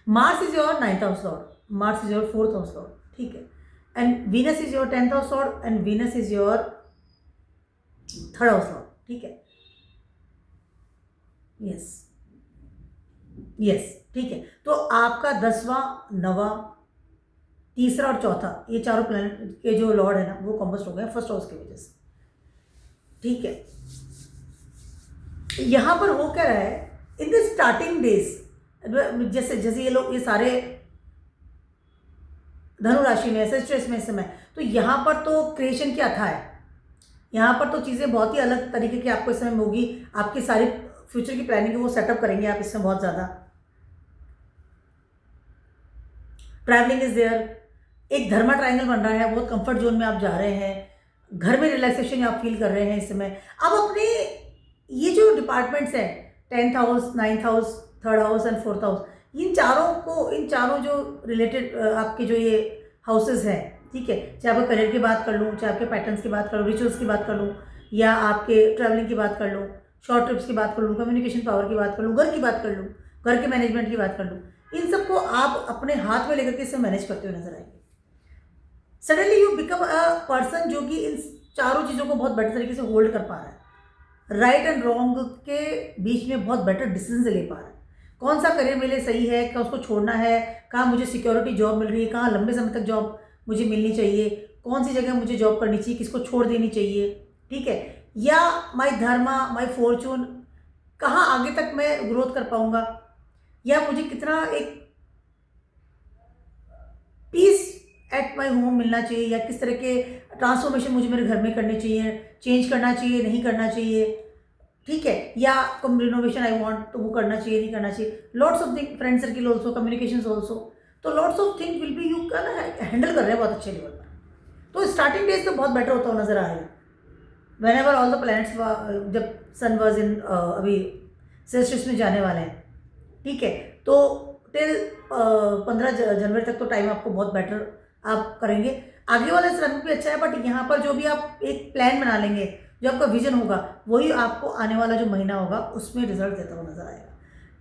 Mars is your 9th house lord, Mars is your 4th house lord. ठीक है, and Venus is your 10th house Lord and Venus is your 3rd house lord. ठीक है, यस यस। ठीक है, तो आपका 10वां, 9वां, 3रा और 4था, ये चारों प्लैनेट के जो लॉर्ड है ना, वो कॉम्बस्ट हो गए फर्स्ट हाउस की वजह से। ठीक है, यहाँ पर हो क्या रहा है इन द स्टार्टिंग डेज, जैसे जैसे ये लोग, ये सारे धनु राशि में ऐसे स्ट्रेस में इस समय, तो यहाँ पर तो क्रिएशन की अथा है। यहाँ पर तो चीज़ें बहुत ही अलग तरीके की आपको इस समय होगी। आपकी सारी फ्यूचर की प्लानिंग वो सेटअप करेंगे आप इसमें बहुत ज़्यादा। ट्रैवलिंग इज देयर, एक धर्मा ट्रायंगल बन रहा है, बहुत कंफर्ट जोन में आप जा रहे हैं, घर में रिलैक्सेशन आप फील कर रहे हैं इस समय। अब अपने ये जो डिपार्टमेंट्स हैं, 10th house, 9th house, 3rd house and 4th house, इन चारों जो रिलेटेड आपके जो ये हाउसेस हैं, ठीक है, चाहे आपके करियर की बात कर लूँ, चाहे आपके पैटर्न्स की बात कर लूँ, रिचुअल्स की बात कर लूँ, या आपके ट्रैवलिंग की बात कर लूँ, शॉर्ट ट्रिप्स की बात कर लूँ, कम्युनिकेशन पावर की बात कर लूँ, घर की बात कर लूँ, घर के मैनेजमेंट की बात कर लूँ, इन सबको आप अपने हाथ में लेकर के इसे मैनेज करते हुए नजर आएंगे। Suddenly you become a person जो कि इन चारों चीज़ों को बहुत बेटर तरीके से होल्ड कर पा रहा है, राइट एंड रॉन्ग के बीच में बहुत बेटर डिसीजन ले पा रहा है। कौन सा करियर मेरे लिए सही है, क्या उसको छोड़ना है, कहाँ मुझे सिक्योरिटी जॉब मिल रही है, कहाँ लंबे समय तक जॉब मुझे मिलनी चाहिए, कौन सी जगह मुझे जॉब करनी चाहिए, किसको छोड़ देनी चाहिए। ठीक है, या माई धर्मा, माई फॉर्चून, कहाँ आगे तक मैं ग्रोथ कर पाऊँगा, या मुझे कितना एक पीस एट माई होम मिलना चाहिए, या किस तरह के ट्रांसफॉर्मेशन मुझे मेरे घर में करने चाहिए, चेंज करना चाहिए, नहीं करना चाहिए। ठीक है, या कम रिनोवेशन आई वांट, तो वो करना चाहिए, नहीं करना चाहिए। Lots of thing, friend circle also, communication also, तो lots of thing will be, you handle कर रहे हैं बहुत अच्छे लेवल पर। तो स्टार्टिंग डेज तो बहुत बेटर होता हुआ नजर आ रहा है। When ever all the planets, जब सन वॉज इन अभी सेल्सियस में जाने वाले हैं, ठीक है, तो टिल 15 जनवरी तक तो टाइम आपको बहुत बेटर आप करेंगे। आगे वाला रन भी अच्छा है, बट यहाँ पर जो भी आप एक प्लान बना लेंगे जो आपका विजन होगा वही आपको आने वाला जो महीना होगा उसमें रिजल्ट देता हुआ नजर आएगा।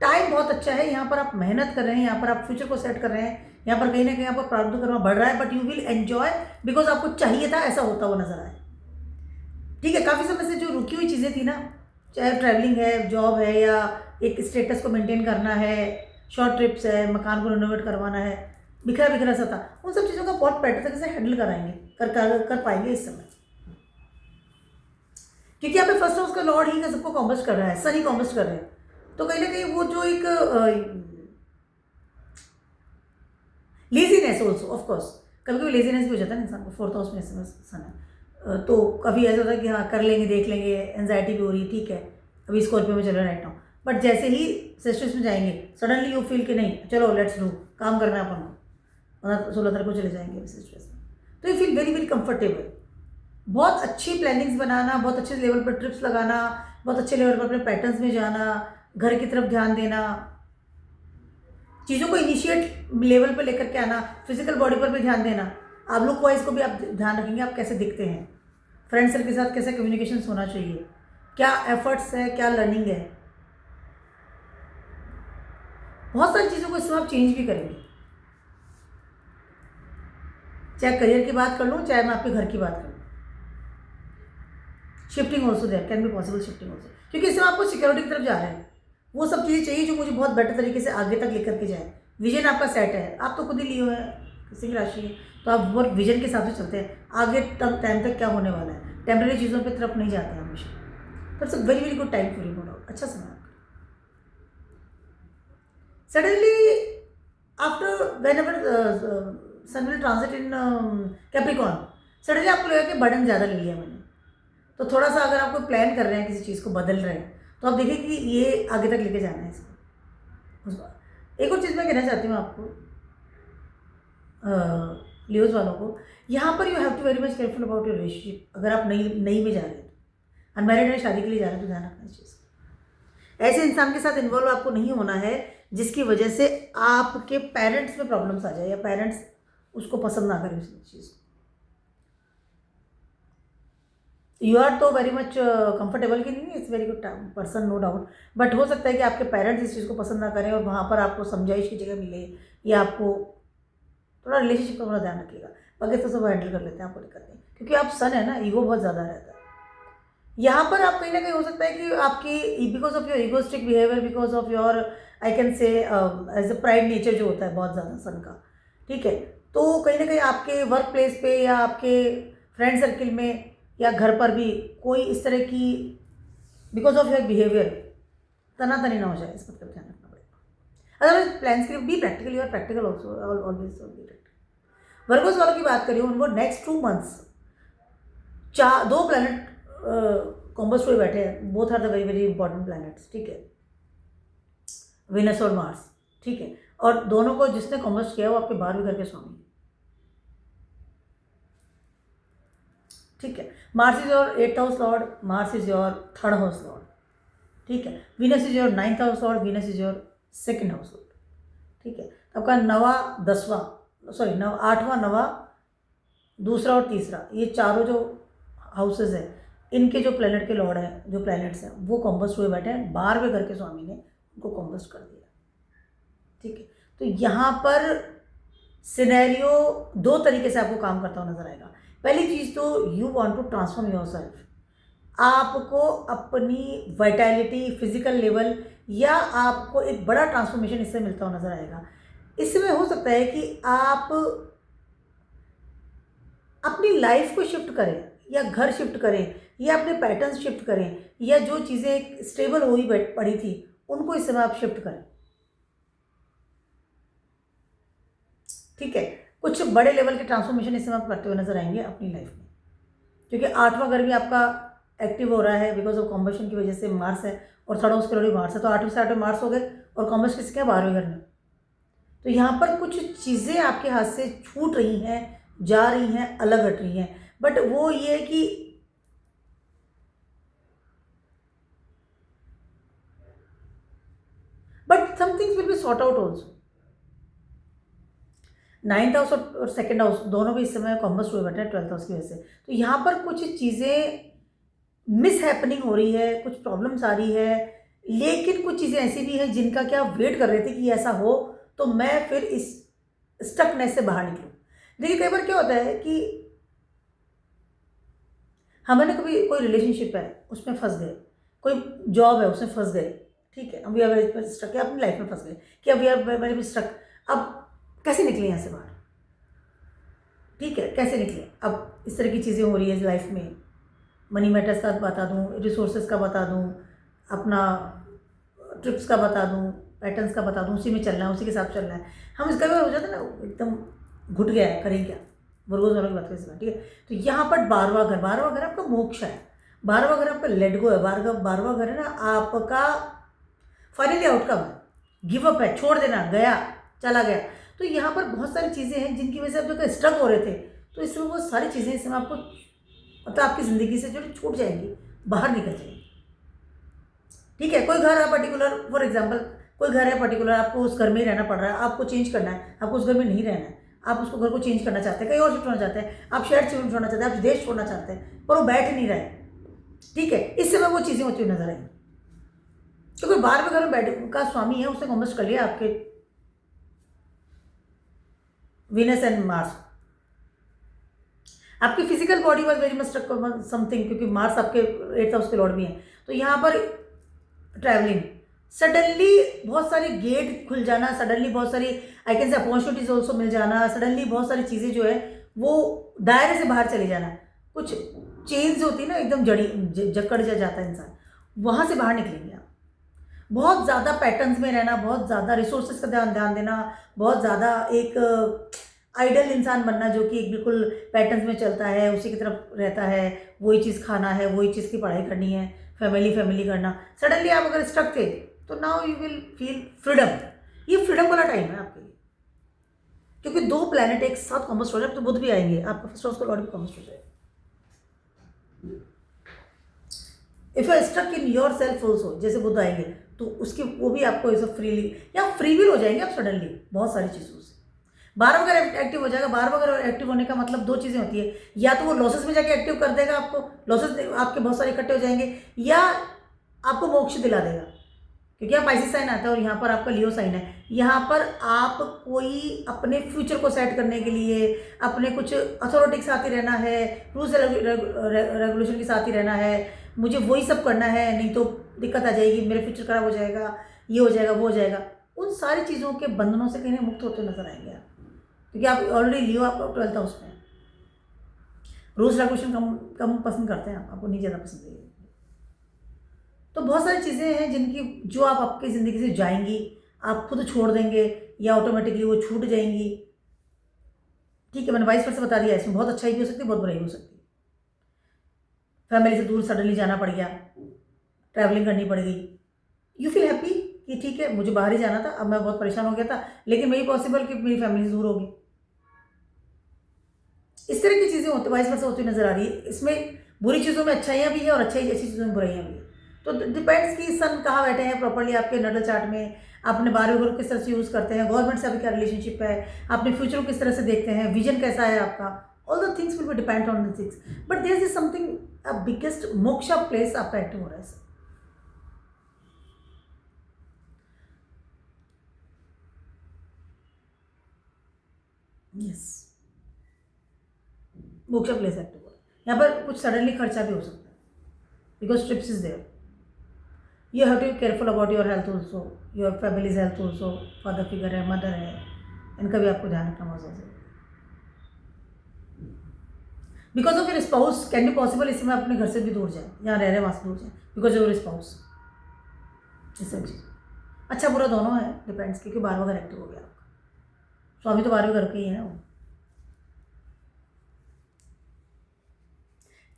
टाइम बहुत अच्छा है, यहाँ पर आप मेहनत कर रहे हैं, यहाँ पर आप फ्यूचर को सेट कर रहे हैं, यहाँ पर कहीं ना कहीं आपका प्रारब्ध कर्म बढ़ रहा है, but you will enjoy because आपको चाहिए था ऐसा होता हुआ नजर आए। ठीक है, काफ़ी समय से जो रुकी हुई चीज़ें थी ना, चाहे ट्रैवलिंग है, जॉब है, या एक स्टेटस को मेंटेन करना है, शॉर्ट ट्रिप्स है, मकान को रिनोवेट करवाना है, बिखरा बिखरा सा था, उन सब चीज़ों का बहुत बेटर तरीके से हैंडल कराएंगे, कर पाएंगे इस समय। क्योंकि यहाँ पे फर्स्ट हाउस का लॉर्ड ही सबको कॉम्बस्ट कर रहा है, सन ही कॉम्बस्ट कर रहे हैं, तो कहीं ना कहीं वो जो एक लेजीनेस ऑल्सो ऑफकोर्स, कभी कभी लेजीनेस भी हो जाता है इंसान को, फोर्थ हाउस में सन है, तो कभी ऐसा होता है कि हाँ कर लेंगे, देख लेंगे, एंजाइटी भी हो रही है, ठीक है अभी स्कॉर्पियो में चल रहा है राइट नाउ, बट जैसे ही सेस्टिस में जाएंगे सडनली यू फील कि नहीं चलो लेट्स डू, काम करना है अपन को, 16 तारीख को चले जाएंगे सेस्टिस में, तो you feel very very comfortable. बहुत अच्छी प्लानिंग्स बनाना, बहुत अच्छे लेवल पर ट्रिप्स लगाना, बहुत अच्छे लेवल पर अपने पैटर्न्स में जाना, घर की तरफ ध्यान देना, चीज़ों को इनिशिएट लेवल पर लेकर के आना, फिजिकल बॉडी पर भी ध्यान देना, आप लुक वाइज को भी आप ध्यान रखेंगे, आप कैसे दिखते हैं, फ्रेंड सर्कल के साथ कैसे कम्युनिकेशन होना चाहिए, क्या एफर्ट्स है, क्या लर्निंग है, बहुत सारी चीज़ों को इसमें आप चेंज भी करेंगे। चाहे करियर की बात कर लूँ, चाहे मैं आपके घर की बात करूँ, shifting also there can be possible, shifting also, क्योंकि इसमें आपको सिक्योरिटी की तरफ जा रहे हैं, वो सब चीज़ें चाहिए जो मुझे बहुत बेटर तरीके से आगे तक लेकर के जाए। विजन आपका सेट है, आप तो खुद ही लिए हुए हैं, सिंह राशि है, तो आप बहुत विजन के हिसाब से चलते हैं, आगे टाइम तक क्या होने वाला है, टेम्परेरी चीज़ों की तरफ नहीं जाते हैं हमेशा, तो it's a very very good time for you, no doubt, अच्छा समय आपका। Suddenly after whenever sun will transit in Capricorn, suddenly आपको लगेगा कि बर्डन ज़्यादा ले लिया मैंने, तो थोड़ा सा अगर आपको प्लान कर रहे हैं, किसी चीज़ को बदल रहे हैं, तो आप देखिए कि ये आगे तक लेके जाना है इसको। उस बार एक और चीज़ मैं कहना चाहती हूँ आपको, लियोज वालों को, यहाँ पर you have to very much careful about your relationship. अगर आप नई में जा रहे हैं, तो अनमैरिड है, शादी के लिए जा रहे हैं, तो ध्यान रखना इस चीज़ का। ऐसे इंसान के साथ इन्वॉल्व आपको नहीं होना है जिसकी वजह से आपके पेरेंट्स में प्रॉब्लम्स आ जाए, या पेरेंट्स उसको पसंद ना करें उस चीज़ को। यू आर तो वेरी मच कंफर्टेबल कि नहीं, it's very good person no doubt, but हो सकता है कि आपके पेरेंट्स इस चीज़ को पसंद ना करें और वहाँ पर आपको समझाइश की जगह मिले, या आपको थोड़ा रिलेशनशिप का थोड़ा ध्यान रखिएगा, बाकी तो सब हैंडल कर लेते हैं, आपको दिक्कत नहीं, क्योंकि आप सन है ना, ईगो बहुत ज़्यादा रहता है यहाँ पर। आप कहीं ना कहीं हो सकता है कि आपकी because of your egoistic behaviour, because of your I can say as a pride nature जो होता है बहुत ज़्यादा सन का, ठीक है, तो कहीं ना कहीं आपके वर्क प्लेस पे या आपके फ्रेंड सर्किल में या घर पर भी कोई इस तरह की बिकॉज ऑफ योर बिहेवियर तनातनी ना हो जाए, इस मतलब ध्यान रखना पड़ेगा। अदरवाइज प्लान्स के लिए be practical, you are practical also, always be practical. Virgos वालों की बात करिए, उनको नेक्स्ट 2 मंथ्स 2 प्लैनेट कॉम्बस्ट हुए बैठे हैं, both are the very very important planets, ठीक है, विनस और मार्स, ठीक है, और दोनों को जिसने कॉम्बस्ट किया वो आपके 12वें घर के स्वामी, ठीक है। Mars is your 8th house lord, Mars is your 3rd house lord, ठीक है। Venus is your 9th house Lord, Venus is your 2nd house lord, ठीक है। तो आपका 9वां 10वां 8वां 9वां 2रा और 3रा, ये चारों जो हाउसेज हैं, इनके जो प्लैनेट के लॉर्ड हैं, जो प्लैनेट्स हैं, वो कॉम्बस्ट हुए बैठे हैं, 12वें घर के स्वामी ने उनको कॉम्बस्ट कर दिया, ठीक है। तो यहाँ पर सिनेरियो 2 तरीके से आपको काम करता हुआ नजर आएगा। पहली चीज़ तो you want to transform yourself, आपको अपनी वाइटैलिटी फिजिकल लेवल या आपको एक बड़ा ट्रांसफॉर्मेशन इससे मिलता हुआ नजर आएगा। इसमें हो सकता है कि आप अपनी लाइफ को शिफ्ट करें, या घर शिफ्ट करें, या अपने पैटर्न शिफ्ट करें, या जो चीज़ें स्टेबल हुई पड़ी थी उनको इस समय आप शिफ्ट करें, ठीक है। कुछ बड़े लेवल के ट्रांसफॉर्मेशन इस समय आप करते हुए नजर आएंगे अपनी लाइफ में, क्योंकि 8वां घर भी आपका एक्टिव हो रहा है बिकॉज ऑफ कॉम्बशन की वजह से, मार्स है और 3rd हाउस के ऑलरेडी मार्स है, तो 8वें से 8वें मार्स हो गए और कॉम्बस्ट किसके 12वें घर में। तो यहाँ पर कुछ चीज़ें आपके हाथ से छूट रही हैं, जा रही हैं, अलग हट रही हैं, बट वो ये है कि but some things will be sort out also. 9th house और 2nd हाउस दोनों भी इस समय कॉम्बस्ट हुए बैठे हैं 12th हाउस की वजह से, तो यहाँ पर कुछ चीज़ें मिस हैपनिंग हो रही है, कुछ प्रॉब्लम्स आ रही है, लेकिन कुछ चीज़ें ऐसी भी हैं जिनका क्या वेट कर रहे थे कि ऐसा हो तो मैं फिर इस स्टकनेस से बाहर निकलूँ। देखिए कई बार क्या होता है कि हमने कभी कोई रिलेशनशिप है उसमें फंस गए, कोई जॉब है उसमें फंस गए, ठीक है, अभी अब स्टक है, अपनी लाइफ में फंस गए कि अभी अब मैंने भी स्टक, अब कैसे निकले यहाँ से बाहर, ठीक है, कैसे निकले। अब इस तरह की चीज़ें हो रही है लाइफ में, मनी मैटर्स का बता दूँ, रिसोर्सेज का बता दूँ, अपना ट्रिप्स का बता दूँ, पैटर्न्स का बता दूँ, उसी में चलना है, उसी के साथ चलना है। हम इसका भी हो जाता है ना एकदम घुट गया है, करें क्या, वर्गोज वालों की बात करें, ठीक है। तो यहाँ पर 12वां घर आपका मोक्ष है, 12वां घर आपका लेट गो है, 12वां घर है ना आपका फाइनली आउटकम है, गिव अप है, छोड़ देना, गया, चला गया। तो यहाँ पर बहुत सारी चीज़ें हैं जिनकी वजह से आप जो स्ट्रक हो रहे थे, तो इसमें वो सारी चीज़ें इसमें आपको मतलब आपकी ज़िंदगी से जो छूट जाएंगी, बाहर निकल जाएंगी, ठीक है। कोई घर है पर्टिकुलर, फॉर एग्जांपल कोई घर है पर्टिकुलर, आपको उस घर में ही रहना पड़ रहा है, आपको चेंज करना है, आपको उस घर में नहीं रहना है, आप उसको घर को चेंज करना चाहते हैं, कहीं और शिफ्ट होना चाहते हैं, आप शहर शिफ्ट होना चाहते हैं, आप देश छोड़ना चाहते हैं, पर वो बैठ नहीं रहे, ठीक है। इस समय वो चीज़ें होती हुई नजर आई, क्योंकि 12वें घर में बैठ का स्वामी है, उसने कॉमर्स कर लिया आपके वीनस एंड मार्स। आपकी physical body was very much something, क्योंकि मार्स आपके 8th हाउस के लॉर्ड भी हैं। तो यहाँ पर ट्रैवलिंग, सडनली बहुत सारे गेट खुल जाना, सडनली बहुत सारी I can say opportunities also मिल जाना, सडनली बहुत सारी चीज़ें जो है वो दायरे से बाहर चले जाना, कुछ चेंज होती है ना एकदम जकड़ जाता है इंसान, वहाँ से बाहर निकलेंगे आप। बहुत ज़्यादा पैटर्न्स में रहना, बहुत ज़्यादा रिसोर्सेज का ध्यान देना, बहुत ज़्यादा एक आइडल इंसान बनना जो कि एक बिल्कुल पैटर्न्स में चलता है, उसी की तरफ रहता है, वही चीज़ खाना है, वही चीज़ की पढ़ाई करनी है, फैमिली करना। सडनली आप अगर स्टक थे तो now you will feel freedom. ये फ्रीडम वाला टाइम है आपके लिए, क्योंकि 2 प्लैनेट एक साथ कॉम्बस्ट हो जाए, तो बुध भी आएंगे, आपका फर्स्ट हाउस का लॉर्ड भी कॉम्बस्ट हो जाएगा। If you stuck in your self also, जैसे बुध आएंगे तो उसकी वो भी आपको ऐसा फ्रीली या फ्री विल हो जाएंगे आप सडनली बहुत सारी चीज़ों से। 12वां घर एक्टिव हो जाएगा। 12वां घर एक्टिव होने का मतलब 2 चीज़ें होती है, या तो वो लॉसेस में जाके एक्टिव कर देगा आपको, लॉसेस आपके बहुत सारे इकट्ठे हो जाएंगे, या आपको मोक्ष दिला देगा, क्योंकि आप आईसी साइन आता है और यहाँ पर आपका लियो साइन है। यहाँ पर आप कोई अपने फ्यूचर को सेट करने के लिए अपने कुछ अथॉरिटी के साथ ही रहना है, रूल्स रेगुलेशन के साथ ही रहना है, मुझे वही सब करना है, नहीं तो दिक्कत आ जाएगी, मेरे फ्यूचर खराब हो जाएगा, ये हो जाएगा, वो हो जाएगा। उन सारी चीज़ों के बंधनों से कहीं मुक्त होते नजर आएंगे आप, क्योंकि आप ऑलरेडी लियो आपका 12th हाउस में। रूल्स रेगुलेशन कम पसंद करते हैं, आपको नहीं ज़्यादा पसंद है। तो बहुत सारी चीज़ें हैं जिनकी जो आप आपकी ज़िंदगी से जाएंगी, आप खुद छोड़ देंगे या ऑटोमेटिकली वो छूट जाएंगी, ठीक है। मैंने वाइस वर्सा बता दिया, इसमें बहुत अच्छाई भी हो सकती है, बहुत बुराई भी हो सकती है। फैमिली से दूर सडनली जाना पड़ गया, ट्रैवलिंग करनी पड़ गई, यू फील हैप्पी कि ठीक है मुझे बाहर ही जाना था, अब मैं बहुत परेशान हो गया था, लेकिन मेरी पॉसिबल कि मेरी फैमिली से दूर होगी। इस तरह की चीज़ें होती वाइस वर्सा होती नजर आ रही है। इसमें बुरी चीज़ों में अच्छाइयाँ भी है और अच्छी चीज़ों में बुराइयाँ भी है। तो डिपेंड्स कि सन कहाँ बैठे हैं प्रॉपर्ली आपके नडल चार्ट में, आपने 12वें घर किस तरह से यूज़ करते हैं, गवर्नमेंट से आपकी क्या रिलेशनशिप है, आपने फ्यूचर को किस तरह से देखते हैं, विजन कैसा है आपका, all the things will be depend on the things. But there is something a biggest moksha place आपका एक्टिव हो रहा है। यस, मोक्षा प्लेस एक्टिव हो रहा है। यहाँ पर कुछ सडनली खर्चा भी हो सकता है, because trips is there. You have to be careful about your health also, your family's health also, father figure है, मदर है, इनका भी आपको ध्यान रखना बहुत ज़रूरी है। Because of your spouse can be possible, इसमें अपने घर से भी दूर जाए, यहाँ रह रहे वहाँ से दूर जाए, बिकॉज ऑफ योर स्पाउस। ये सब चीज़ अच्छा बुरा दोनों है, डिपेंड्स, क्योंकि 12वां घर एक्टिव हो गया आपका, स्वामी तो 12वें घर के ही है ना वो।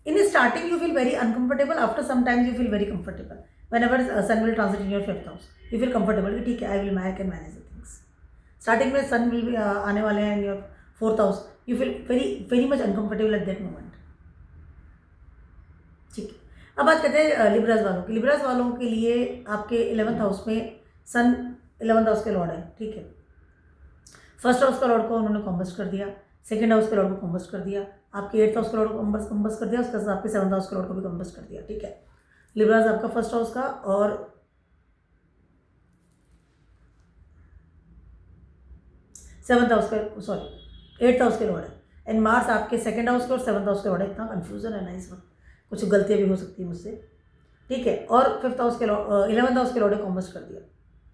In starting you feel very uncomfortable, after some time you feel very comfortable. Whenever sun will transit in your 5th house, you feel comfortable कि ठीक है I can manage the things. Starting में sun will be आने वाले हैं in your 4th house, you feel very much uncomfortable at that moment. ठीक है। अब बात करते हैं लिब्रास वालों की। लिब्रास वालों के लिए आपके 11th हाउस में सन 11th हाउस के लॉर्ड है, ठीक है। फर्स्ट हाउस का लॉर्ड को उन्होंने कॉम्बस्ट कर दिया, सेकंड हाउस के लॉर्ड को कॉम्बस्ट कर दिया, आपके 8th हाउस के लॉर्ड को कॉम्बस्ट कर दिया, उसके साथ आपके 7th हाउस के लॉर्ड को भी कॉम्बस्ट कर दिया। ठीक है, लिब्राज आपका फर्स्ट हाउस का और 7th हाउस का, सॉरी 8th हाउस के लॉर्ड है, एंड मार्स आपके सेकंड हाउस के और 7th हाउस के लॉर्ड है। इतना कन्फ्यूजन है ना इस वक्त, कुछ गलतियाँ भी हो सकती है मुझसे। ठीक है, और 5th हाउस के 11th हाउस के लॉर्ड ने कॉम्बस्ट कर दिया।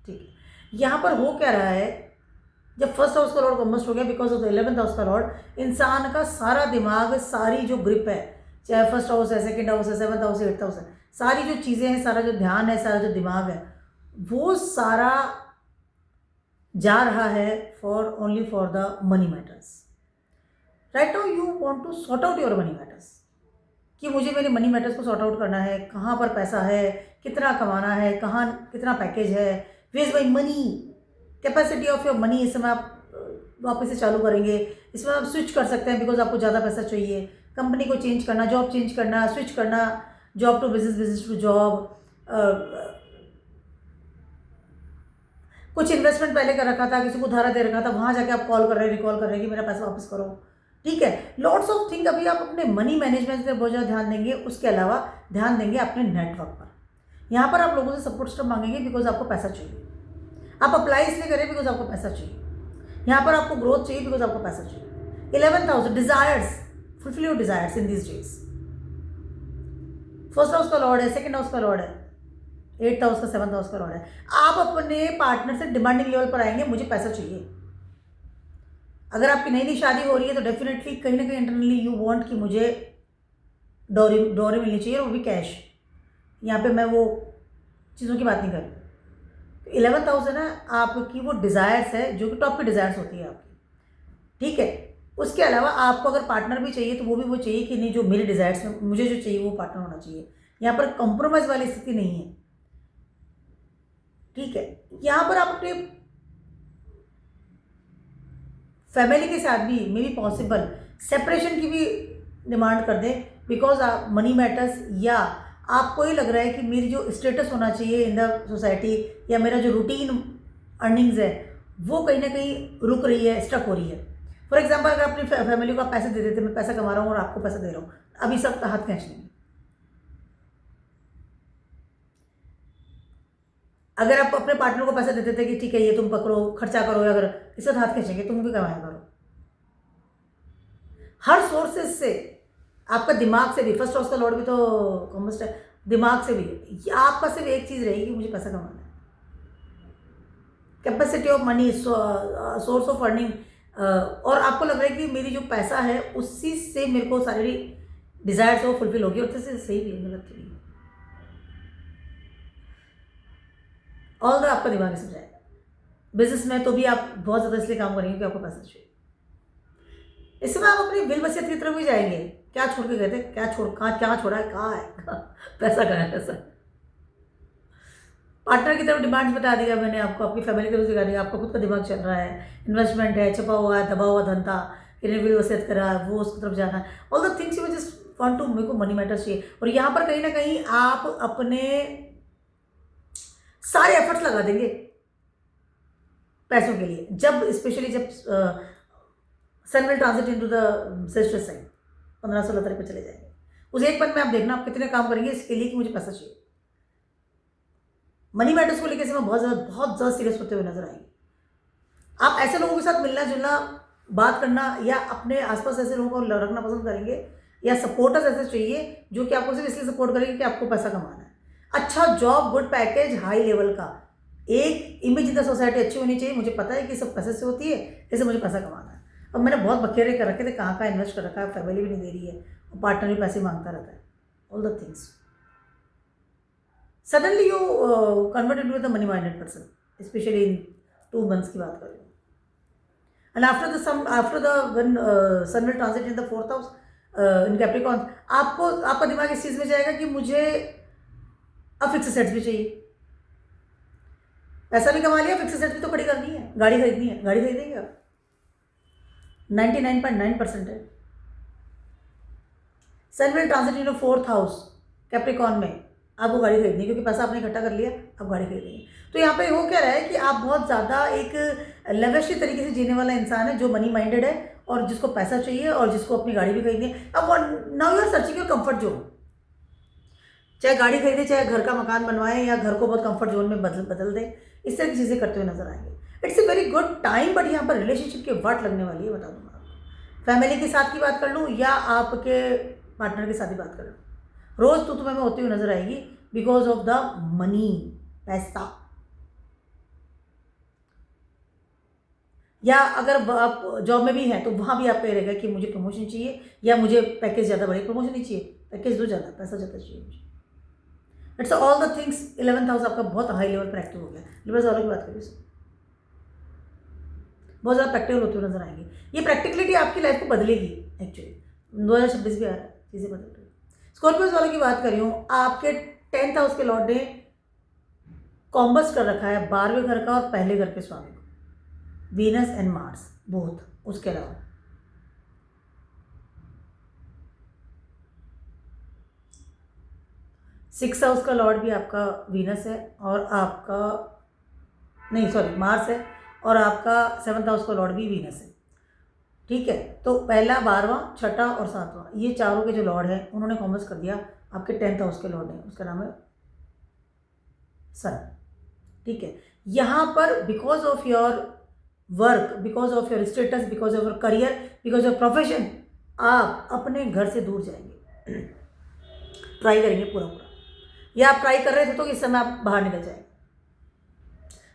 ठीक है, यहाँ पर हो क्या रहा है, जब फर्स्ट हाउस का लॉर्ड कॉम्बस्ट हो गया because of the 11th house का लॉर्ड, इंसान का सारा दिमाग, सारी जो ग्रिप है, चाहे फर्स्ट हाउस है, सेकंड हाउस है, 7th हाउस है, 8th हाउस है, सारी जो चीज़ें हैं, सारा जो ध्यान है, सारा जो दिमाग है, वो सारा जा रहा है only for the money matters. Right now you want to sort out your money matters, कि मुझे मेरे मनी मैटर्स को सॉर्ट आउट करना है, कहाँ पर पैसा है, कितना कमाना है, कहाँ कितना पैकेज है, where is my money, capacity of your money. इस समय आप वापस से चालू करेंगे, इसमें आप स्विच कर सकते हैं बिकॉज आपको ज़्यादा पैसा चाहिए, कंपनी को चेंज करना, जॉब चेंज करना, स्विच करना, job to business, business to job, कुछ इन्वेस्टमेंट पहले कर रखा था, किसी को उधारा दे रखा था, वहाँ जाके आप कॉल कर रहे हैं, रिकॉल कर रहे हैं कि मेरा पैसा वापस करो। ठीक है, लॉट्स ऑफ थिंग। अभी आप अपने मनी मैनेजमेंट पर बहुत ज़्यादा ध्यान देंगे, उसके अलावा ध्यान देंगे अपने नेटवर्क पर। यहाँ पर आप लोगों से सपोर्ट स्टेप मांगेंगे बिकॉज आपको पैसा चाहिए, आप अप्लाई इसलिए करें बिकॉज आपको पैसा चाहिए, यहाँ पर आपको ग्रोथ चाहिए बिकॉज आपको पैसा चाहिए। 11th house, desires, fulfil your desires in this days. First house का लॉर्ड है, सेकंड हाउस का लॉर्ड है, 8th हाउस का, 7th हाउस का लॉर्ड है। आप अपने पार्टनर से डिमांडिंग लेवल पर आएंगे, मुझे पैसा चाहिए। अगर आपकी नई नई शादी हो रही है तो डेफिनेटली कहीं ना कहीं इंटरनली यू वांट कि मुझे डॉरी मिलनी चाहिए, और वो भी कैश। यहाँ पे मैं वो चीज़ों की बात नहीं कर रही। 11th हाउस है ना आपकी, वो डिज़ायर्स है जो कि टॉप की डिज़ायर्स होती है आपकी। ठीक है, उसके अलावा आपको अगर पार्टनर भी चाहिए तो वो भी वो चाहिए कि नहीं, जो मेरे डिज़ायर्स में मुझे जो चाहिए वो पार्टनर होना चाहिए। यहाँ पर कॉम्प्रोमाइज़ वाली स्थिति नहीं है। ठीक है, यहाँ पर आप अपने फैमिली के साथ भी मे बी पॉसिबल सेपरेशन की भी डिमांड कर दें बिकॉज आप मनी मैटर्स, या आपको ये लग रहा है कि मेरी जो स्टेटस होना चाहिए इन द सोसाइटी, या मेरा जो रूटीन अर्निंग्स है वो कहीं ना कहीं रुक रही है, स्टक हो रही है। फॉर एग्जाम्पल, अगर अपनी फैमिली को आप पैसे दे देते, मैं पैसा कमा रहा हूँ और आपको पैसा दे रहा हूँ, अभी सब हाथ खींच लेंगे। अगर आप अपने पार्टनर को पैसे देते थे कि ठीक है ये तुम पकड़ो, खर्चा करो, या अगर इस वक्त हाथ खींचेंगे, तुम भी कमाया करो। हर सोर्सेज से, आपका दिमाग से भी, फर्स्ट हाउस का लॉर्ड भी तो कॉम्बस्ट है, दिमाग से भी आपका सिर्फ एक चीज़ रहेगी कि मुझे पैसा कमाना है। Capacity of money, source of earning, और आपको लग रहा है कि मेरी जो पैसा है उसी से मेरे को सारी डिज़ायर्स वो फुलफिल होगी, और तो सही भी है, गलत नहीं। ऑल द आपका दिमाग समझ जाएगा। बिजनेस में तो भी आप बहुत ज़्यादा इसलिए काम करेंगे कि आपको पैसा चाहिए। इस समय आप अपनी बिल वसीयत की तरफ भी जाएंगे। क्या छोड़ के गए थे, क्या छोड़ा है, कहाँ है पैसा, कहाँ है पैसा। पार्टनर की तरफ डिमांड्स बता दिया मैंने आपको, आपकी फैमिली की तरफ दिखा दिया, आपका खुद का दिमाग चल रहा है, इन्वेस्टमेंट है, छपा हुआ है, दबा हुआ धन था, बिल वसीयत करा है, वो उसकी तरफ जाना है। All the things you just want to, मेरे को मनी मैटर्स चाहिए। और यहाँ पर कहीं ना कहीं आप अपने सारे एफर्ट्स लगा देंगे पैसों के लिए, जब स्पेशली जब sun will transit into the Sagittarius sign 15-16 तारीख पर चले जाएंगे। उस एक पल में आप देखना आप कितने काम करेंगे इसके लिए कि मुझे पैसा चाहिए। मनी मैटर्स को लेकर मैं बहुत ज़्यादा सीरियस होते हुए नजर आएंगे। आप ऐसे लोगों के साथ मिलना जुलना, बात करना, या अपने आसपास ऐसे लोगों को रखना पसंद करेंगे, या सपोर्टर्स ऐसे चाहिए जो कि आपको सिर्फ इसलिए सपोर्ट करेंगे कि आपको पैसा कमाना है। अच्छा job, good package, high level का, एक इमेज इन द सोसाइटी अच्छी होनी चाहिए। मुझे पता है कि सब पैसे से होती है, इससे मुझे पैसा कमाना है। अब मैंने बहुत बखेरे कर रखे थे, कहाँ इन्वेस्ट कर रखा है, फैमिली भी नहीं दे रही है, और पार्टनर भी पैसे मांगता रहता है। All the things suddenly you convert into the money minded person, specially in 2 months की बात कर रही हूँ। And after the when sun will transit in the 4th house in Capricorn, आपका दिमाग इस चीज़ में जाएगा कि मुझे अब फिक्स सेट्स भी चाहिए, पैसा भी कमा लिया, फिक्स सेट्स भी तो खड़ी करनी है, गाड़ी खरीदनी है, गाड़ी खरीदेंगे आप। 99.9% है। Sun will transit in 4th house Capricorn में, आपको गाड़ी खरीदनी है, क्योंकि पैसा आपने इकट्ठा कर लिया, आप गाड़ी खरीदेंगे। तो यहाँ पे हो क्या रहा है कि आप बहुत ज़्यादा एक लवश्य तरीके से जीने वाला इंसान है, जो मनी माइंडेड है और जिसको पैसा चाहिए और जिसको अपनी गाड़ी भी खरीदनी है। अब now you are searching your comfort zone, चाहे गाड़ी खरीदे, चाहे घर का मकान बनवाएं, या घर को बहुत कंफर्ट जोन में बदल दें, इस तरह की चीज़ें करते हुए नजर आएंगे। It's a very good time, but यहाँ पर रिलेशनशिप के वाट लगने वाली है, बता दूंगा आपको। फैमिली के साथ की बात कर लूँ या आपके पार्टनर के साथ ही बात कर लूँ, रोज़ तू तुम्हें में होती हुई नजर आएगी बिकॉज ऑफ द मनी, पैसा। या अगर आप जॉब में भी हैं तो वहाँ भी आपको रहेगा कि मुझे प्रमोशन चाहिए, या मुझे पैकेज ज़्यादा बढ़े, प्रमोशन नहीं चाहिए, पैकेज दो ज़्यादा, पैसा ज़्यादा चाहिए मुझे। It's all the things. 11th house आपका बहुत हाई लेवल पर एक्टिव हो गया। लिबरल्स वालों की बात करिए, बहुत ज़्यादा प्रैक्टिकल होते हुए नजर आएंगे। ये प्रैक्टिकलिटी आपकी लाइफ को बदलेगी एक्चुअली। 2026 भी आ रहा है, चीज़ें बदल रही है। स्कॉर्पियोज वालों की बात कर रही हूँ, आपके 10th हाउस के लॉर्ड ने कॉम्बस कर रखा है 12वें घर का और पहले घर के स्वामी को, वीनस एंड मार्स बोथ। उसके अलावा 6th हाउस का लॉर्ड भी आपका वीनस है, और आपका नहीं सॉरी मार्स है, और आपका 7th हाउस का लॉर्ड भी वीनस है। ठीक है, तो पहला, 12वां, छठा और 7वां, ये चारों के जो लॉर्ड हैं उन्होंने कॉमर्स कर दिया आपके 10th हाउस के लॉर्ड ने, उसका नाम है सन। ठीक है, यहाँ पर because of your work, because of your status, because of your career, because of profession, आप अपने घर से दूर जाएंगे, ट्राई करेंगे पूरा पूरा, या आप ट्राई कर रहे थे तो इस समय आप बाहर निकल जाएंगे,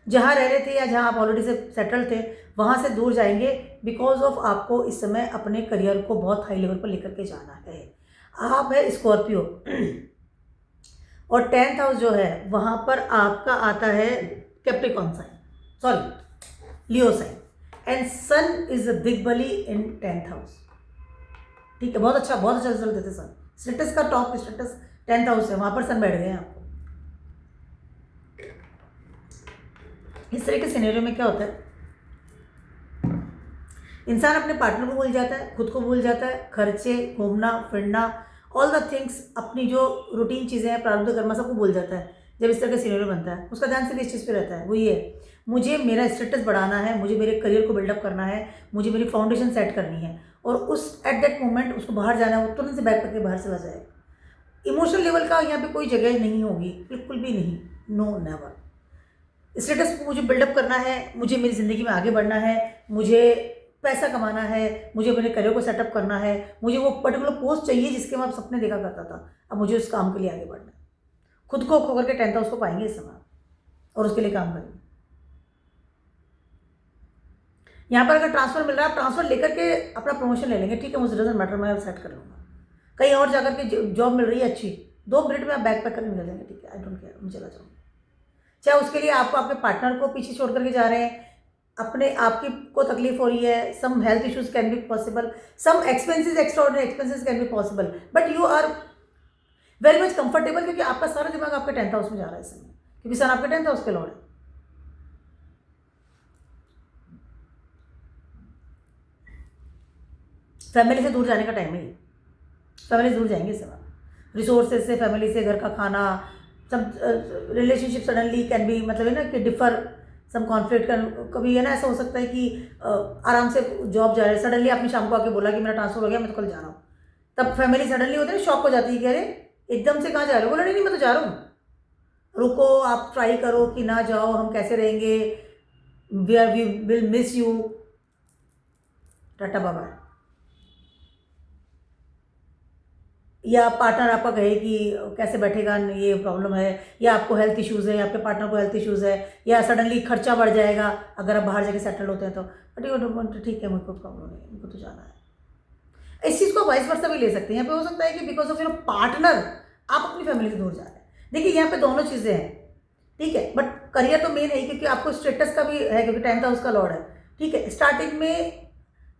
जहाँ रह रहे थे या जहाँ आप ऑलरेडी से सेटल थे वहाँ से दूर जाएंगे, बिकॉज ऑफ आपको इस समय अपने करियर को बहुत हाई लेवल पर लेकर के जाना है। आप है स्कॉर्पियो, और 10th हाउस जो है वहाँ पर आपका आता है Capricorn sign, sorry Leo sign, and sun is a दिग्बली इन 10th हाउस। ठीक है, बहुत अच्छा रिजल्ट देते सन। स्टेटस का टॉप स्टेटस 10th हाउस है, वहाँ पर सन बैठ गए हैं आपको। इस तरह के सिनेरियो में क्या होता है, इंसान अपने पार्टनर को भूल जाता है, खुद को भूल जाता है, खर्चे, घूमना फिरना, ऑल द थिंग्स, अपनी जो रूटीन चीज़ें हैं, प्रारब्ध कर्म, सबको भूल जाता है। जब इस तरह का सिनेरियो बनता है उसका ध्यान सिर्फ इस चीज़ पे रहता है, वो ये है मुझे मेरा स्टेटस बढ़ाना है, मुझे मेरे करियर को बिल्डअप करना है, मुझे मेरी फाउंडेशन सेट करनी है, और उस एट दैट मोमेंट उसको बाहर जाना है, वो तुरंत से बैक करके बाहर चला जाएगा। इमोशनल लेवल का यहाँ पे कोई जगह नहीं होगी, बिल्कुल भी नहीं, नो नेवर। स्टेटस को मुझे बिल्डअप करना है, मुझे मेरी ज़िंदगी में आगे बढ़ना है, मुझे पैसा कमाना है, मुझे अपने करियर को सेटअप करना है, मुझे वो पर्टिकुलर पोस्ट चाहिए जिसके मैं सपने देखा करता था, अब मुझे उस काम के लिए आगे बढ़ना है। खुद को खो करके 10th हाउस को पाएंगे इस समय, और उसके लिए काम करेंगे। यहाँ पर अगर ट्रांसफर मिल रहा है, आप ट्रांसफर लेकर के अपना प्रमोशन ले लेंगे, ठीक है, मुझे डजंट मैटर, मैं सेट कर लूँगा। कहीं और जाकर के जॉब मिल रही है अच्छी, 2 मिनट में आप बैग पैक करके निकल जाएंगे, ठीक है, आई डोंट केयर, मैं चला जाऊँगा। चाहे उसके लिए आपको आपके पार्टनर को पीछे छोड़ करके जा रहे हैं, अपने आपकी को तकलीफ हो रही है, some health issues can be possible, some expenses, extraordinary expenses can be possible, but you are very much comfortable, क्योंकि आपका सारा दिमाग आपके 10th हाउस में जा रहा है इस समय, क्योंकि सन आपके 10th हाउस के लॉर्ड है। फैमिली से दूर जाने का टाइम है, फैमिली से दूर जाएंगे इस समय, रिसोर्सेज से, फैमिली से, घर का खाना, सब रिलेशनशिप सडनली कैन बी, मतलब है ना कि डिफर, सम कॉन्फ्लिक्ट का कभी है ना, ऐसा हो सकता है कि आराम से जॉब जा रहे हैं, सडनली आपने शाम को आके बोला कि मेरा ट्रांसफर हो गया, मैं तो कल जा रहा हूँ, तब फैमिली सडनली होती है ना, शॉक हो जाती है कि अरे एकदम से कहाँ जा रहे हो, बोला नहीं मैं तो जा रहा हूँ, रुको, आप ट्राई करो कि ना जाओ, हम कैसे रहेंगे, वी विल मिस यू, टाटा बाबा। या पार्टनर आपका कहे कि कैसे बैठेगा, ये प्रॉब्लम है, या आपको हेल्थ इश्यूज़ है, या आपके पार्टनर को हेल्थ इश्यूज़ है, या सडनली खर्चा बढ़ जाएगा अगर आप बाहर जाके सेटल होते हैं तो, बट ठीक है, मुझको प्रॉब्लम नहीं है, मुझको तो जाना है। इस चीज़ को वाइस वर्सा भी ले सकते हैं। यहाँ पे हो सकता है कि बिकॉज ऑफ योर पार्टनर आप अपनी फैमिली से दूर जा रहे हैं। देखिए यहाँ पे दोनों चीज़ें हैं, ठीक है, बट करियर तो मेन है, क्योंकि आपको स्टेटस का भी है, क्योंकि 10th हाउस का लॉर्ड है, ठीक है। स्टार्टिंग में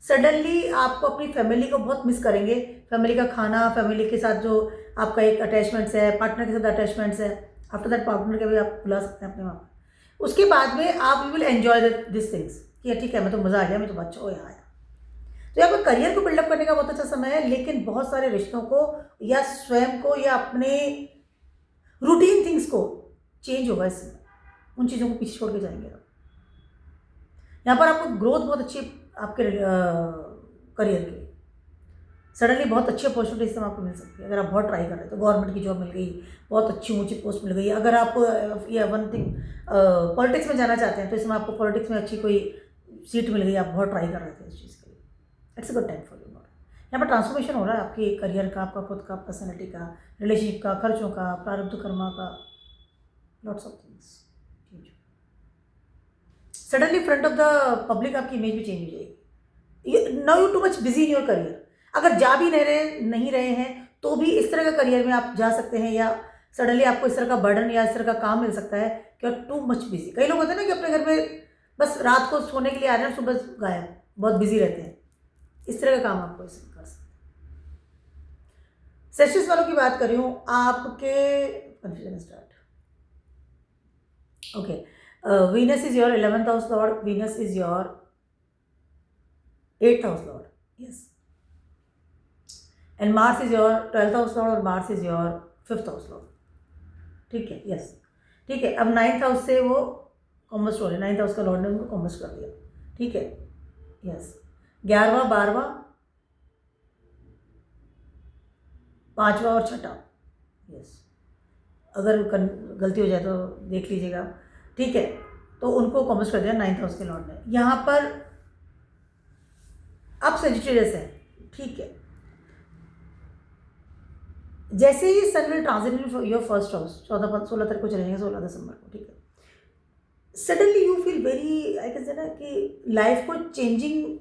सडनली आपको अपनी फैमिली को बहुत मिस करेंगे, फैमिली का खाना, फैमिली के साथ जो आपका एक अटैचमेंट्स है, पार्टनर के साथ अटैचमेंट्स है, आफ्टर दैट पार्टनर के भी आप बुला सकते हैं अपने वहाँ पर। उसके बाद में आप you will enjoy this things कि ठीक है, मैं तो मज़ा आ गया, मैं तो अच्छा हो यहाँ आया। तो यहाँ पर करियर को बिल्डअप करने का बहुत अच्छा समय है, लेकिन बहुत सारे रिश्तों को या स्वयं को या अपने रूटीन थिंग्स को चेंज होगा इसमें, उन चीज़ों को पीछे छोड़ के जाएंगे आप। यहाँ पर आपको ग्रोथ बहुत अच्छी आपके करियर की सडनली बहुत अच्छी अपॉर्चुनिटी इसमें आपको मिल सकती है। अगर आप बहुत ट्राई कर रहे हैं तो गवर्नमेंट की जॉब मिल गई, बहुत अच्छी ऊंची पोस्ट मिल गई। अगर आप या वन थिंग पॉलिटिक्स में जाना चाहते हैं तो इसमें आपको पॉलिटिक्स में अच्छी कोई सीट मिल गई, आप बहुत ट्राई कर रहे थे इस चीज़ के लिए, it's a good time for you. यहाँ पर ट्रांसफॉर्मेशन हो रहा है आपके करियर का, आपका खुद का, पर्सनैलिटी का, रिलेशनशिप का, खर्चों का, प्रारब्ध कर्मा का, lots of things. Suddenly front of the public आपकी इमेज भी चेंज हो जाएगी। Now you too much busy in your career. अगर जा भी नहीं रहे हैं तो भी इस तरह का करियर में आप जा सकते हैं, या सडनली आपको इस तरह का बर्डन या इस तरह का काम मिल सकता है कि आप टू मच बिजी। कई लोग होते हैं ना कि अपने घर में बस रात को सोने के लिए आ जाए, सुबह गायब, बहुत बिजी रहते हैं। इस तरह का काम आपको इसमें कर सकते हैं। सेशंस वालों की बात कर रही हूँ, आपके confusion start. Okay, Venus is your 11th house lord, Venus is your 8th house lord, yes, and Mars is your 12th house lord और Mars is your 5th house lord, ठीक है, yes, ठीक है। अब 9th हाउस से वो कॉमर्स हो रहे, 9th हाउस का लॉर्ड ने उनको कॉमर्स कर दिया, ठीक है, यस। 11वां 12वां 5वां और 6वां, यस, अगर गलती हो जाए तो देख लीजिएगा, ठीक है। तो उनको कॉमर्स कर दिया 9th हाउस के लॉर्ड ने। यहाँ पर अब सेजिटेरियस है, ठीक है। जैसे ही sun will transit in your first house, 16 तारीख को चलेंगे, 16 दिसंबर को, ठीक है। Suddenly you feel very, I can say ना कि लाइफ को चेंजिंग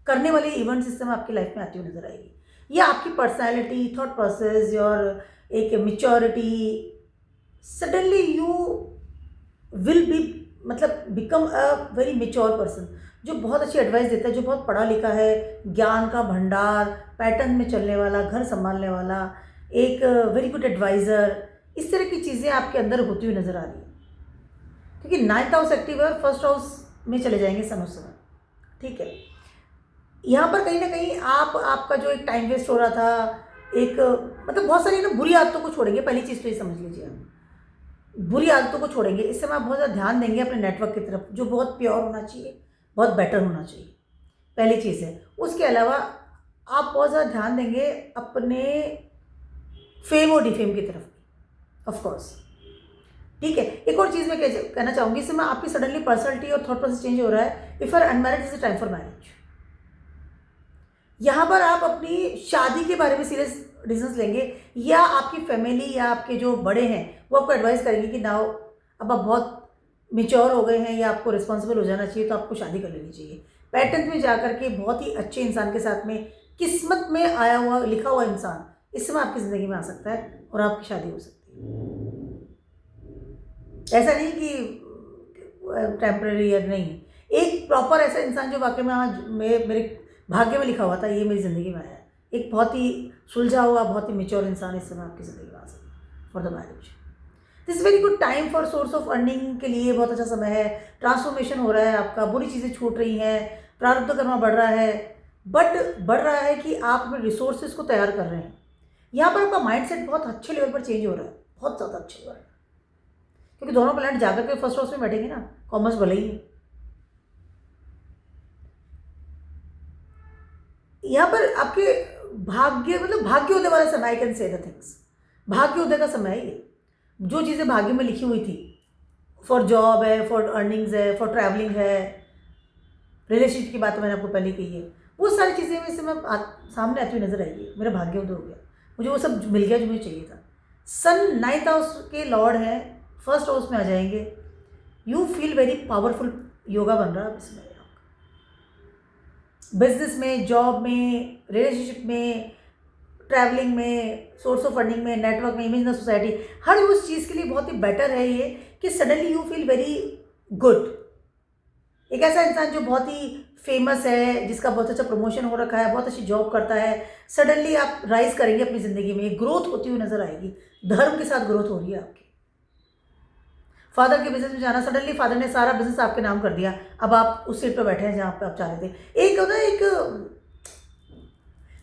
करने वाले इवेंट्स इस समय आपकी लाइफ में आती हुई नजर आएगी। या आपकी पर्सनैलिटी, थॉट प्रोसेस, योर एक maturity, suddenly you will be, मतलब become a very mature person, जो बहुत अच्छी एडवाइस देता है, जो बहुत पढ़ा लिखा है, ज्ञान का भंडार, पैटर्न में चलने वाला, घर संभालने वाला, एक वेरी गुड एडवाइज़र, इस तरह की चीज़ें आपके अंदर होती हुई नज़र आ रही है। क्योंकि 9th हाउस एक्टिव है और फर्स्ट हाउस में चले जाएंगे सन उस समय, ठीक है। यहाँ पर कहीं ना कहीं आपका जो एक टाइम वेस्ट हो रहा था, एक मतलब बहुत सारी ना बुरी आदतों को छोड़ेंगे। पहली चीज़ तो ये समझ लीजिए, आप बुरी आदतों को छोड़ेंगे। इस समय आप बहुत ज़्यादा ध्यान देंगे अपने नेटवर्क की तरफ, जो बहुत प्योर होना चाहिए, बहुत बेटर होना चाहिए, पहली चीज़ है। उसके अलावा आप बहुत ज़्यादा ध्यान देंगे अपने फेम और डिफेम की तरफ, ऑफ कोर्स, ठीक है। एक और चीज़ मैं कहना चाहूँगी, इस समय आपकी सडनली पर्सनैलिटी और थॉट प्रोसेस चेंज हो रहा है। If are unmarried, is a time for marriage. यहाँ पर आप अपनी शादी के बारे में सीरियस डिसीजन लेंगे, या आपकी फैमिली या आपके जो बड़े हैं वो आपको एडवाइस करेंगे कि नाउ अब आप बहुत मेच्योर हो गए हैं या आपको रिस्पॉन्सिबल हो जाना चाहिए, तो आपको शादी कर लेनी चाहिए। पैटर्न में जाकर के बहुत ही अच्छे इंसान के साथ में, किस्मत में आया हुआ, लिखा हुआ इंसान इस समय आपकी ज़िंदगी में आ सकता है और आपकी शादी हो सकती है। ऐसा नहीं कि टेम्परेरी या नहीं, एक प्रॉपर ऐसा इंसान जो वाकई में आज मेरे भाग्य में लिखा हुआ था, ये मेरी ज़िंदगी में आया है। एक बहुत ही सुलझा हुआ, बहुत ही मेच्योर इंसान इस समय आपकी ज़िंदगी में आ सकता है for the marriage. This very good time for source of earning के लिए बहुत अच्छा समय है। ट्रांसफॉर्मेशन हो रहा है आपका, बुरी चीज़ें छूट रही हैं, प्रारब्ध कर्मा बढ़ रहा है, बट बढ़ रहा है कि आप अपने रिसोर्सेज को तैयार कर रहे हैं। यहाँ पर आपका माइंडसेट बहुत अच्छे लेवल पर चेंज हो रहा है, बहुत ज़्यादा अच्छे लेवल, क्योंकि दोनों प्लैनेट जाकर के फर्स्ट हाउस में बैठेंगे ना, कॉमर्स भले ही है। यहाँ पर आपके भाग्य, मतलब भाग्योदय वाला समय, I can say the things, भाग्योदय का समय है ये। जो चीज़ें भाग्य में लिखी हुई थी, फॉर जॉब है, फॉर अर्निंग्स है, फॉर ट्रैवलिंग है, रिलेशनशिप की बात मैंने आपको पहले कही है, वो सारी चीज़ें में से मैं सामने आती हुई नजर आएगी। मेरा भाग्योदय हो गया, मुझे वो सब मिल गया जो मुझे चाहिए था। सन 9th हाउस के लॉर्ड हैं, फर्स्ट हाउस में आ जाएंगे। You feel very powerful, yoga बन रहा है इसमें, बिजनेस में, जॉब में, रिलेशनशिप में, ट्रैवलिंग में, सोर्स ऑफ फंडिंग में, नेटवर्क में, इमेज इन द सोसाइटी, हर उस चीज़ के लिए बहुत ही बेटर है ये कि suddenly you feel very good. एक ऐसा इंसान जो बहुत ही फेमस है, जिसका बहुत अच्छा प्रमोशन हो रखा है, बहुत अच्छी जॉब करता है, सडनली आप राइज करेंगे अपनी ज़िंदगी में, ग्रोथ होती हुई नजर आएगी। धर्म के साथ ग्रोथ हो रही है आपकी। फादर के बिजनेस में जाना, सडनली फादर ने सारा बिजनेस आपके नाम कर दिया, अब आप उस सीट पर बैठे हैं जहाँ पे आप चाह रहे थे। एक होता है, एक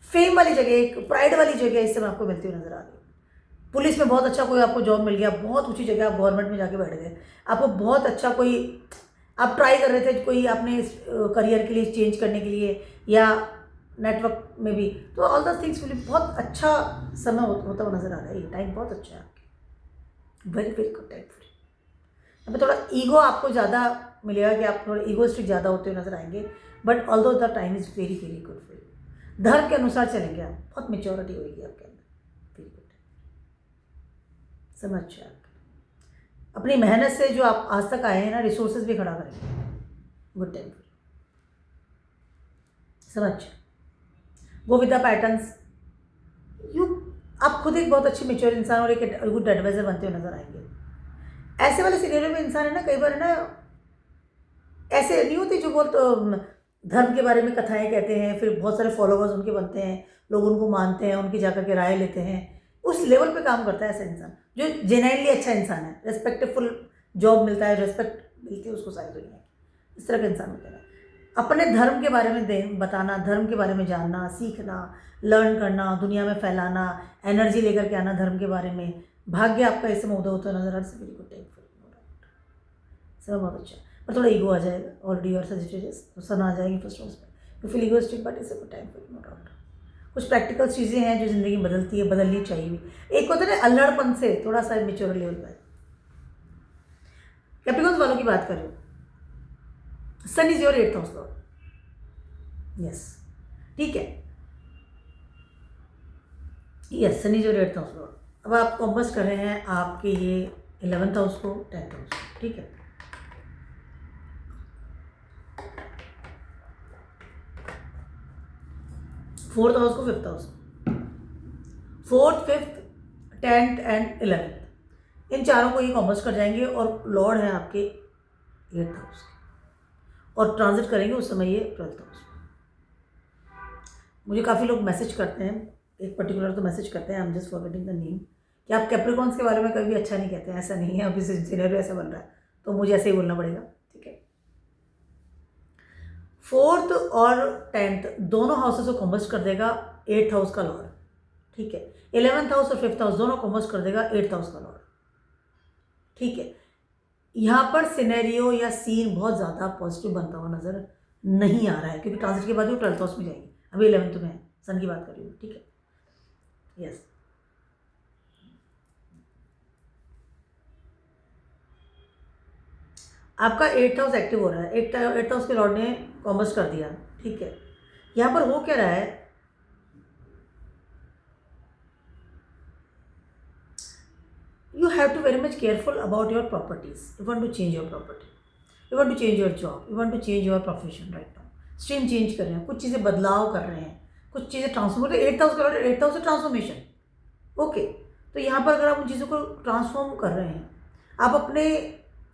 फेम वाली जगह, एक प्राइड वाली जगह इस समय आपको मिलती हुई नजर आ रही है। पुलिस में बहुत अच्छा कोई आपको जॉब मिल गया, बहुत ऊँची जगह आप गवर्नमेंट में जाके बैठ गए, आपको बहुत अच्छा कोई, आप ट्राई कर रहे थे कोई अपने करियर के लिए चेंज करने के लिए या नेटवर्क में भी, तो ऑल द थिंग्स विल बहुत अच्छा समय होता हुआ नज़र आ रहा है। ये टाइम बहुत अच्छा है आपके, very very good time for you. यहाँ पे थोड़ा ईगो आपको ज़्यादा मिलेगा कि आप थोड़ा ईगोइस्टिक ज़्यादा होते हुए नजर आएंगे, but although the time is very very good for you. धर्म के अनुसार चलेंगे आप, बहुत मेच्योरिटी होगी आपके अंदर, वेरी गुड, समझ अच्छे आपके। अपनी मेहनत से जो आप आज तक आए हैं ना, रिसोर्सेज भी खड़ा करेंगे, गुड टाइम फॉर यू, समझ। Go with the patterns, you आप खुद एक बहुत अच्छे मेच्योर इंसान और एक गुड एडवाइजर बनते हुए नजर आएंगे। ऐसे वाले सिनेरियो में इंसान है ना, कई बार है ना, ऐसे नहीं होते जो बहुत धर्म के बारे में कथाएं कहते हैं, फिर बहुत सारे फॉलोवर्स उनके बनते हैं, लोग उनको मानते हैं, उनकी जाकर के राय लेते हैं, उस लेवल पे काम करता है ऐसा इंसान जो जेन्युइनली अच्छा इंसान है, रेस्पेक्टफुल जॉब मिलता है, रेस्पेक्ट मिलती है उसको सारी दुनिया की, इस तरह का इंसान मिलता है। अपने धर्म के बारे में बताना, धर्म के बारे में जानना, सीखना, लर्न करना, दुनिया में फैलाना, एनर्जी लेकर के आना धर्म के बारे में, भाग्य आपका इस समय उदय होता नजर आ वेरी गुड टाइम फॉर सब बहुत अच्छा। पर थोड़ा ईगो आ जाएगा ऑलरेडी, और सन आ जाएगी फर्स्ट हाउस में, you feel egoistic, but it's a good time for no doubt. कुछ प्रैक्टिकल चीज़ें हैं जो ज़िंदगी में बदलती है, बदलनी चाहिए भी। एक होता है ना अल्हड़पन से थोड़ा सा मेच्योर लेवल पर। कैप्रिकॉन्स वालों की बात कर रहे हो, sun is your 8th house lord, yes, ठीक है, yes, sun is your 8th house lord. अब आप कॉम्बस कर रहे हैं आपके ये 11th हाउस को 10th हाउस, ठीक है। फोर्थ हाउस को 5th house, 4th 5th 10th and 11th, इन चारों को ये कॉम्बस कर जाएंगे और लॉर्ड है आपके 8th हाउस के, और ट्रांजिट करेंगे उस समय ये 12th हाउस। मुझे काफ़ी लोग मैसेज करते हैं, एक पर्टिकुलर तो मैसेज करते हैं, I am just forgetting the name, कि आप कैप्रिकॉन्स के बारे में कभी अच्छा नहीं कहते हैं। ऐसा नहीं है, अभी सिनेरियो ऐसा बन रहा है तो मुझे ऐसे ही बोलना पड़ेगा, ठीक है। 4th और 10th दोनों हाउसेस को कॉम्बस कर देगा 8th हाउस का लॉर्ड, ठीक है। 11th हाउस और 5th हाउस दोनों कॉम्बस कर देगा 8th हाउस का लॉर्ड, ठीक है। यहाँ पर सिनेरियो या सीन बहुत ज़्यादा पॉजिटिव बनता हुआ नजर नहीं आ रहा है, क्योंकि ट्रांजिट के बाद वो 12th हाउस में जाएंगे, अभी 11th में है, सन की बात कर रही हूँ, ठीक है, यस। आपका 8th हाउस एक्टिव हो रहा है, 8th हाउस के लॉर्ड ने कॉम्बस कर दिया, ठीक है। यहाँ पर हो क्या रहा है, you have to very much careful about your properties. You want to change your property, you want to change your job, you want to change your profession right now, stream change कर रहे हैं, कुछ चीज़ें बदलाव कर रहे हैं, कुछ चीज़ें ट्रांसफॉर्म, 8th हाउस का 8th हाउस से ट्रांसफॉर्मेशन, ओके। तो यहाँ पर अगर आप उन चीज़ों को ट्रांसफॉर्म कर रहे हैं, आप अपने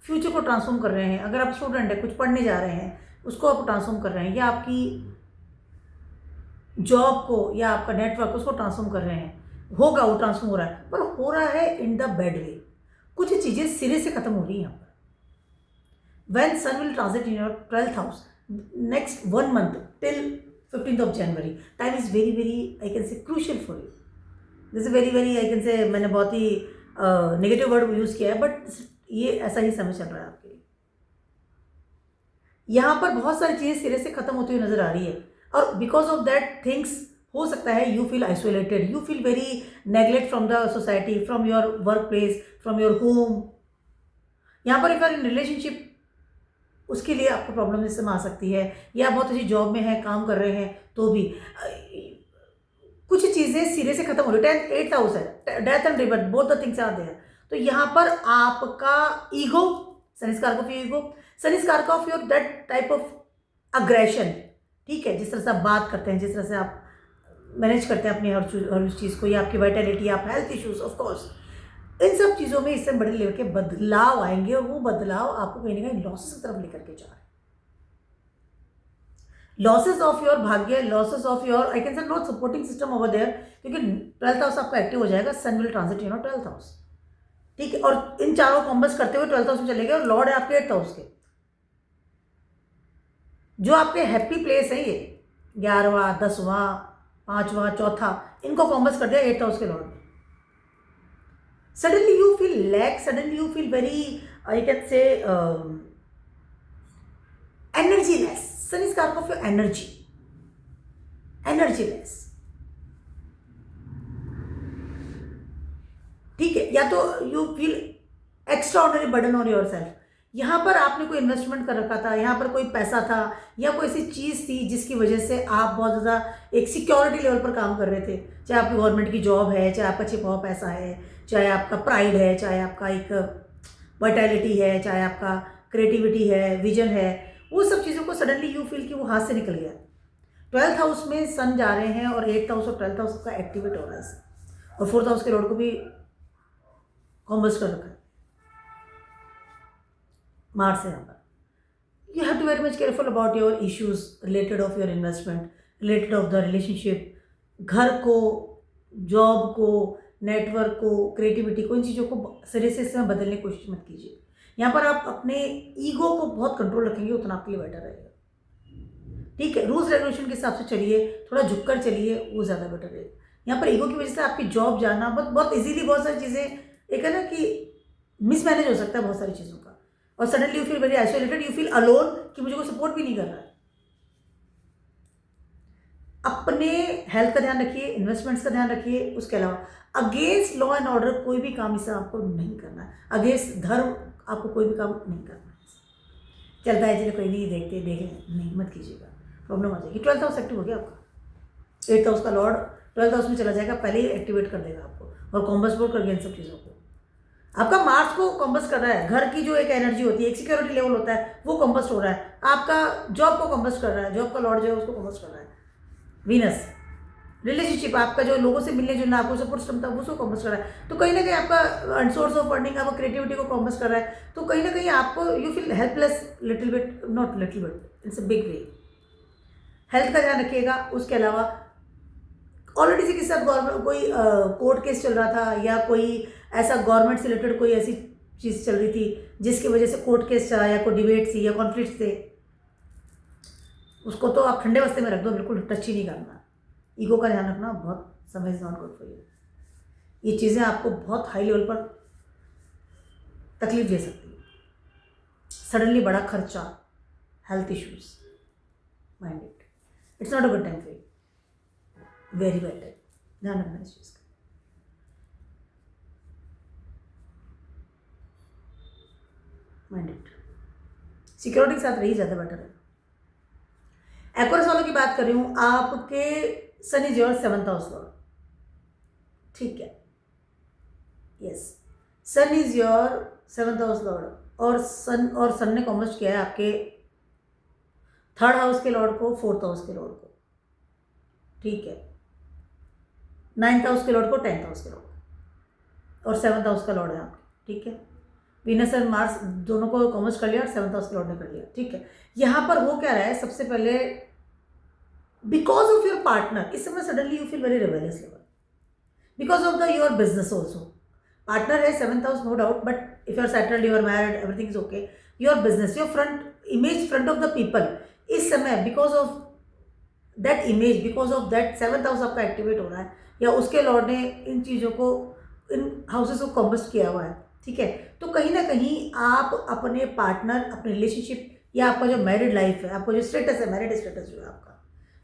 फ्यूचर को ट्रांसफॉर्म कर रहे हैं, अगर आप स्टूडेंट हैं कुछ पढ़ने जा रहे हैं उसको आप ट्रांसफॉर्म कर रहे हैं, या आपकी जॉब को या आपका नेटवर्क उसको ट्रांसफॉर्म कर रहे हैं, होगा वो ट्रांसफॉर्म हो रहा है, पर हो रहा है इन द बेड वे, कुछ चीज़ें सिरे से खत्म हो रही हैं यहाँ पर। When sun will transit in your 12th house next 1 month till 15th of January, time is very very I can say crucial for you, this is very very I can say, मैंने बहुत ही नेगेटिव वर्ड यूज़ किया है, बट ये ऐसा ही समय चल रहा है आपके लिए। यहाँ पर बहुत सारी चीज़ें सिरे से खत्म होती हुई नजर आ रही है, और बिकॉज ऑफ दैट थिंग्स हो सकता है you feel isolated, you feel very neglect from the society, from your work place, from your home. यहाँ पर इफ आर इन रिलेशनशिप, उसके लिए आपको प्रॉब्लम इस समय आ सकती है, या बहुत अच्छी जॉब में है, काम कर रहे हैं तो भी कुछ चीज़ें सिरे से खत्म हो रही है। 8th हाउस है, death and rebirth, both the things are there. तो यहाँ पर आपका ईगो, शनि कारक ऑफ ईगो, शनि कारक of your that type of aggression, ठीक है, जिस तरह से आप बात करते हैं, जिस तरह से आप मैनेज करते हैं अपनी हर चीज़ को, या आपकी वाइटलिटी, आप health issues, of course in सब चीज़ों में इससे बड़े लेवल के बदलाव आएंगे, और वो बदलाव आपको कहीं ना कहीं लॉसेस की तरफ लेकर के जा रहे हैं, लॉसेस ऑफ योर भाग्य, losses of your I can say not supporting system over there, क्योंकि 12th हाउस आपका एक्टिव हो जाएगा, sun will transit in 12th house, ठीक है। और इन चारों कॉम्बस करते हुए 12th हाउस में चले गए, और लॉर्ड है आपके 8th हाउस के, जो आपके हैप्पी प्लेस है, ये 11वां 10वां 5वां 4था, इनको कॉम्बस कर दिया 8th हाउस के लॉर्ड ने। Suddenly you feel lack, suddenly you feel very, I can say, energyless. Sun is card of your energy, energyless. ठीक है, या तो you feel extra ordinary burden on your self. यहाँ पर आपने कोई इन्वेस्टमेंट कर रखा था, यहाँ पर कोई पैसा था या कोई ऐसी चीज़ थी जिसकी वजह से आप बहुत ज़्यादा एक सिक्योरिटी लेवल पर काम कर रहे थे, चाहे आपकी गवर्नमेंट की जॉब है, चाहे आपका छिपा हुआ पैसा है, चाहे आपका प्राइड है, चाहे आपका एक वर्टैलिटी है, चाहे आपका क्रिएटिविटी है, विजन है, वो सब चीज़ों को सडनली यू फील कि वो हाथ से निकल गया। 12th हाउस में सन जा रहे हैं और 8th हाउस और 12th हाउस का एक्टिवेट हो रहा है और 4th हाउस के लॉर्ड को भी कॉम्बस कर रखा है मार्च से। यहाँ पर you have to very much careful about your issues related of your investment, related of the relationship, घर को, जॉब को, नेटवर्क को, क्रिएटिविटी को, इन चीज़ों को सिरे से इसमें बदलने की कोशिश मत कीजिए। यहाँ पर आप अपने ईगो को बहुत कंट्रोल रखेंगे, उतना आपके लिए बेटर रहेगा। ठीक है, रूल्स रेगुलेशन के हिसाब से चलिए, थोड़ा झुककर चलिए, वो ज़्यादा बेटर रहेगा। यहाँ पर ईगो की वजह से आपकी जॉब जाना बहुत इजीली, बहुत सारी चीज़ें एक है ना कि मिसमैनेज हो सकता है बहुत सारी चीज़ों का, और suddenly you feel very isolated, you feel alone कि मुझे कोई सपोर्ट भी नहीं कर रहा है। अपने हेल्थ का ध्यान रखिए, इन्वेस्टमेंट्स का ध्यान रखिए। उसके अलावा अगेंस्ट लॉ एंड ऑर्डर कोई भी काम इससे आपको नहीं करना है, अगेंस्ट धर्म आपको कोई भी काम नहीं करना है। चलता है चलिए कोई नहीं, देखते देख लें, नहीं मत कीजिएगा, प्रॉब्लम आ जाएगी। 12th हाउस एक्टिव हो गया आपका, 8th हाउस का लॉर्ड 12th हाउस में चला जाएगा, पहले ही एक्टिवेट कर देगा आपको और कॉम्बस बोर्ड कर गया इन सब चीज़ों को। आपका मार्स को कॉम्बस कर रहा है, घर की जो एक एनर्जी होती है, एक सिक्योरिटी लेवल होता है, वो कॉम्बस्ट हो रहा है। आपका जॉब को कॉम्बस्ट कर रहा है, जॉब का लॉर्ड जो है उसको कॉम्बस्ट कर रहा है वीनस। रिलेशनशिप, आपका जो लोगों से मिलने जुलना, आपको सपोर्ट सिस्टम था, वो उसको कॉम्बस्ट कर रहा है। तो कहीं ना कहीं आपका सोर्स ऑफ अर्निंग, आपका क्रिएटिविटी को कॉम्बस्ट कर रहा है। तो कहीं ना कहीं आपको you feel helpless little bit, not little bit, it's a big way. Health का ध्यान रखिएगा। उसके अलावा ऑलरेडी किसी के साथ गवर्नमेंट कोई कोर्ट केस चल रहा था या कोई ऐसा गवर्नमेंट से रिलेटेड कोई ऐसी चीज़ चल रही थी जिसकी वजह से कोर्ट केस चला या कोई डिबेट थी या कॉन्फ्लिक्ट थे, उसको तो आप ठंडे बस्ते में रख दो, बिल्कुल टच ही नहीं करना। ईगो का ध्यान रखना बहुत समय is not good for you. ये चीज़ें आपको बहुत हाई लेवल पर तकलीफ दे सकती है। सडनली बड़ा खर्चा, health issues, mind it, it's not a good time for you, very bad time, ध्यान रखना इस चीज़ का। माइंड इट, सिक्योरिटी के साथ रही, ज़्यादा बेटर है। एक्वेरियस वालों की बात कर रही हूँ, आपके sun is your 7th house lord, ठीक है, yes, sun is your 7th house lord और सन ने कॉम्बस्ट किया है आपके 3rd हाउस के लॉर्ड को, 4th हाउस के लॉर्ड को, ठीक है, 9th हाउस के लॉर्ड को, 10th हाउस के लॉर्ड और 7th हाउस का लॉर्ड है आपके, ठीक है। वीनस और मार्स दोनों को कॉम्बस्ट कर लिया और 7th हाउस के लॉर्ड ने कर लिया, ठीक है। यहाँ पर हो क्या रहा है, सबसे पहले बिकॉज ऑफ योर पार्टनर, इस समय suddenly you feel very rebellious level, because of the your business also. Partner है 7th house, no doubt, but if you are settled, you are married, everything is okay, your business, your front image, front of the people, इस समय because of that image, because of that 7th house आपका एक्टिवेट हो रहा है या उसके लॉर्ड ने इन चीज़ों को, इन हाउसेस को कॉम्बस्ट किया हुआ है, ठीक है। तो कहीं ना कहीं आप अपने पार्टनर, अपने रिलेशनशिप या आपका जो मैरिड लाइफ है, आपका जो स्टेटस है, मैरिड स्टेटस जो है आपका,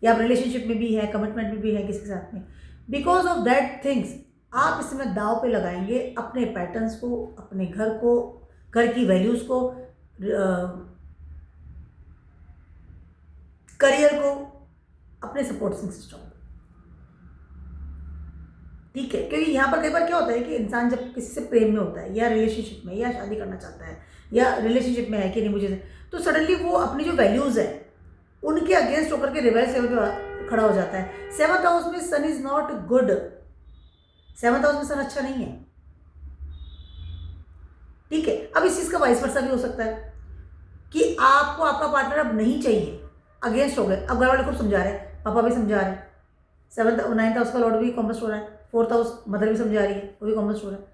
या आप रिलेशनशिप में भी है, कमिटमेंट में भी है किसी के साथ में, बिकॉज ऑफ दैट थिंग्स आप इस समय दाव पे लगाएंगे अपने पैटर्न्स को, अपने घर को, घर की वैल्यूज़ को, करियर को, अपने सपोर्टिंग सिस्टम को, ठीक है। क्योंकि यहाँ पर कई बार क्या होता है कि इंसान जब किसी से प्रेम में होता है या रिलेशनशिप में या शादी करना चाहता है या रिलेशनशिप में है कि नहीं मुझे, तो सडनली वो अपनी जो वैल्यूज़ है उनके अगेंस्ट होकर के रिवर्स लेवल पे खड़ा हो जाता है। 7th हाउस में sun is not good, 7th house में सन अच्छा नहीं है, ठीक है। अब इस चीज़ का वाइस वर्सा भी हो सकता है कि आपको आपका पार्टनर अब नहीं चाहिए, अगेंस्ट हो गए, अब घर वाले खूब समझा रहे हैं, पापा भी समझा रहे हैं, 9th हाउस का लॉर्ड भी कॉम्बस्ट हो रहा है, 4th हाउस मदर भी समझा रही है, वो भी कॉम्बस्ट हो रहा है,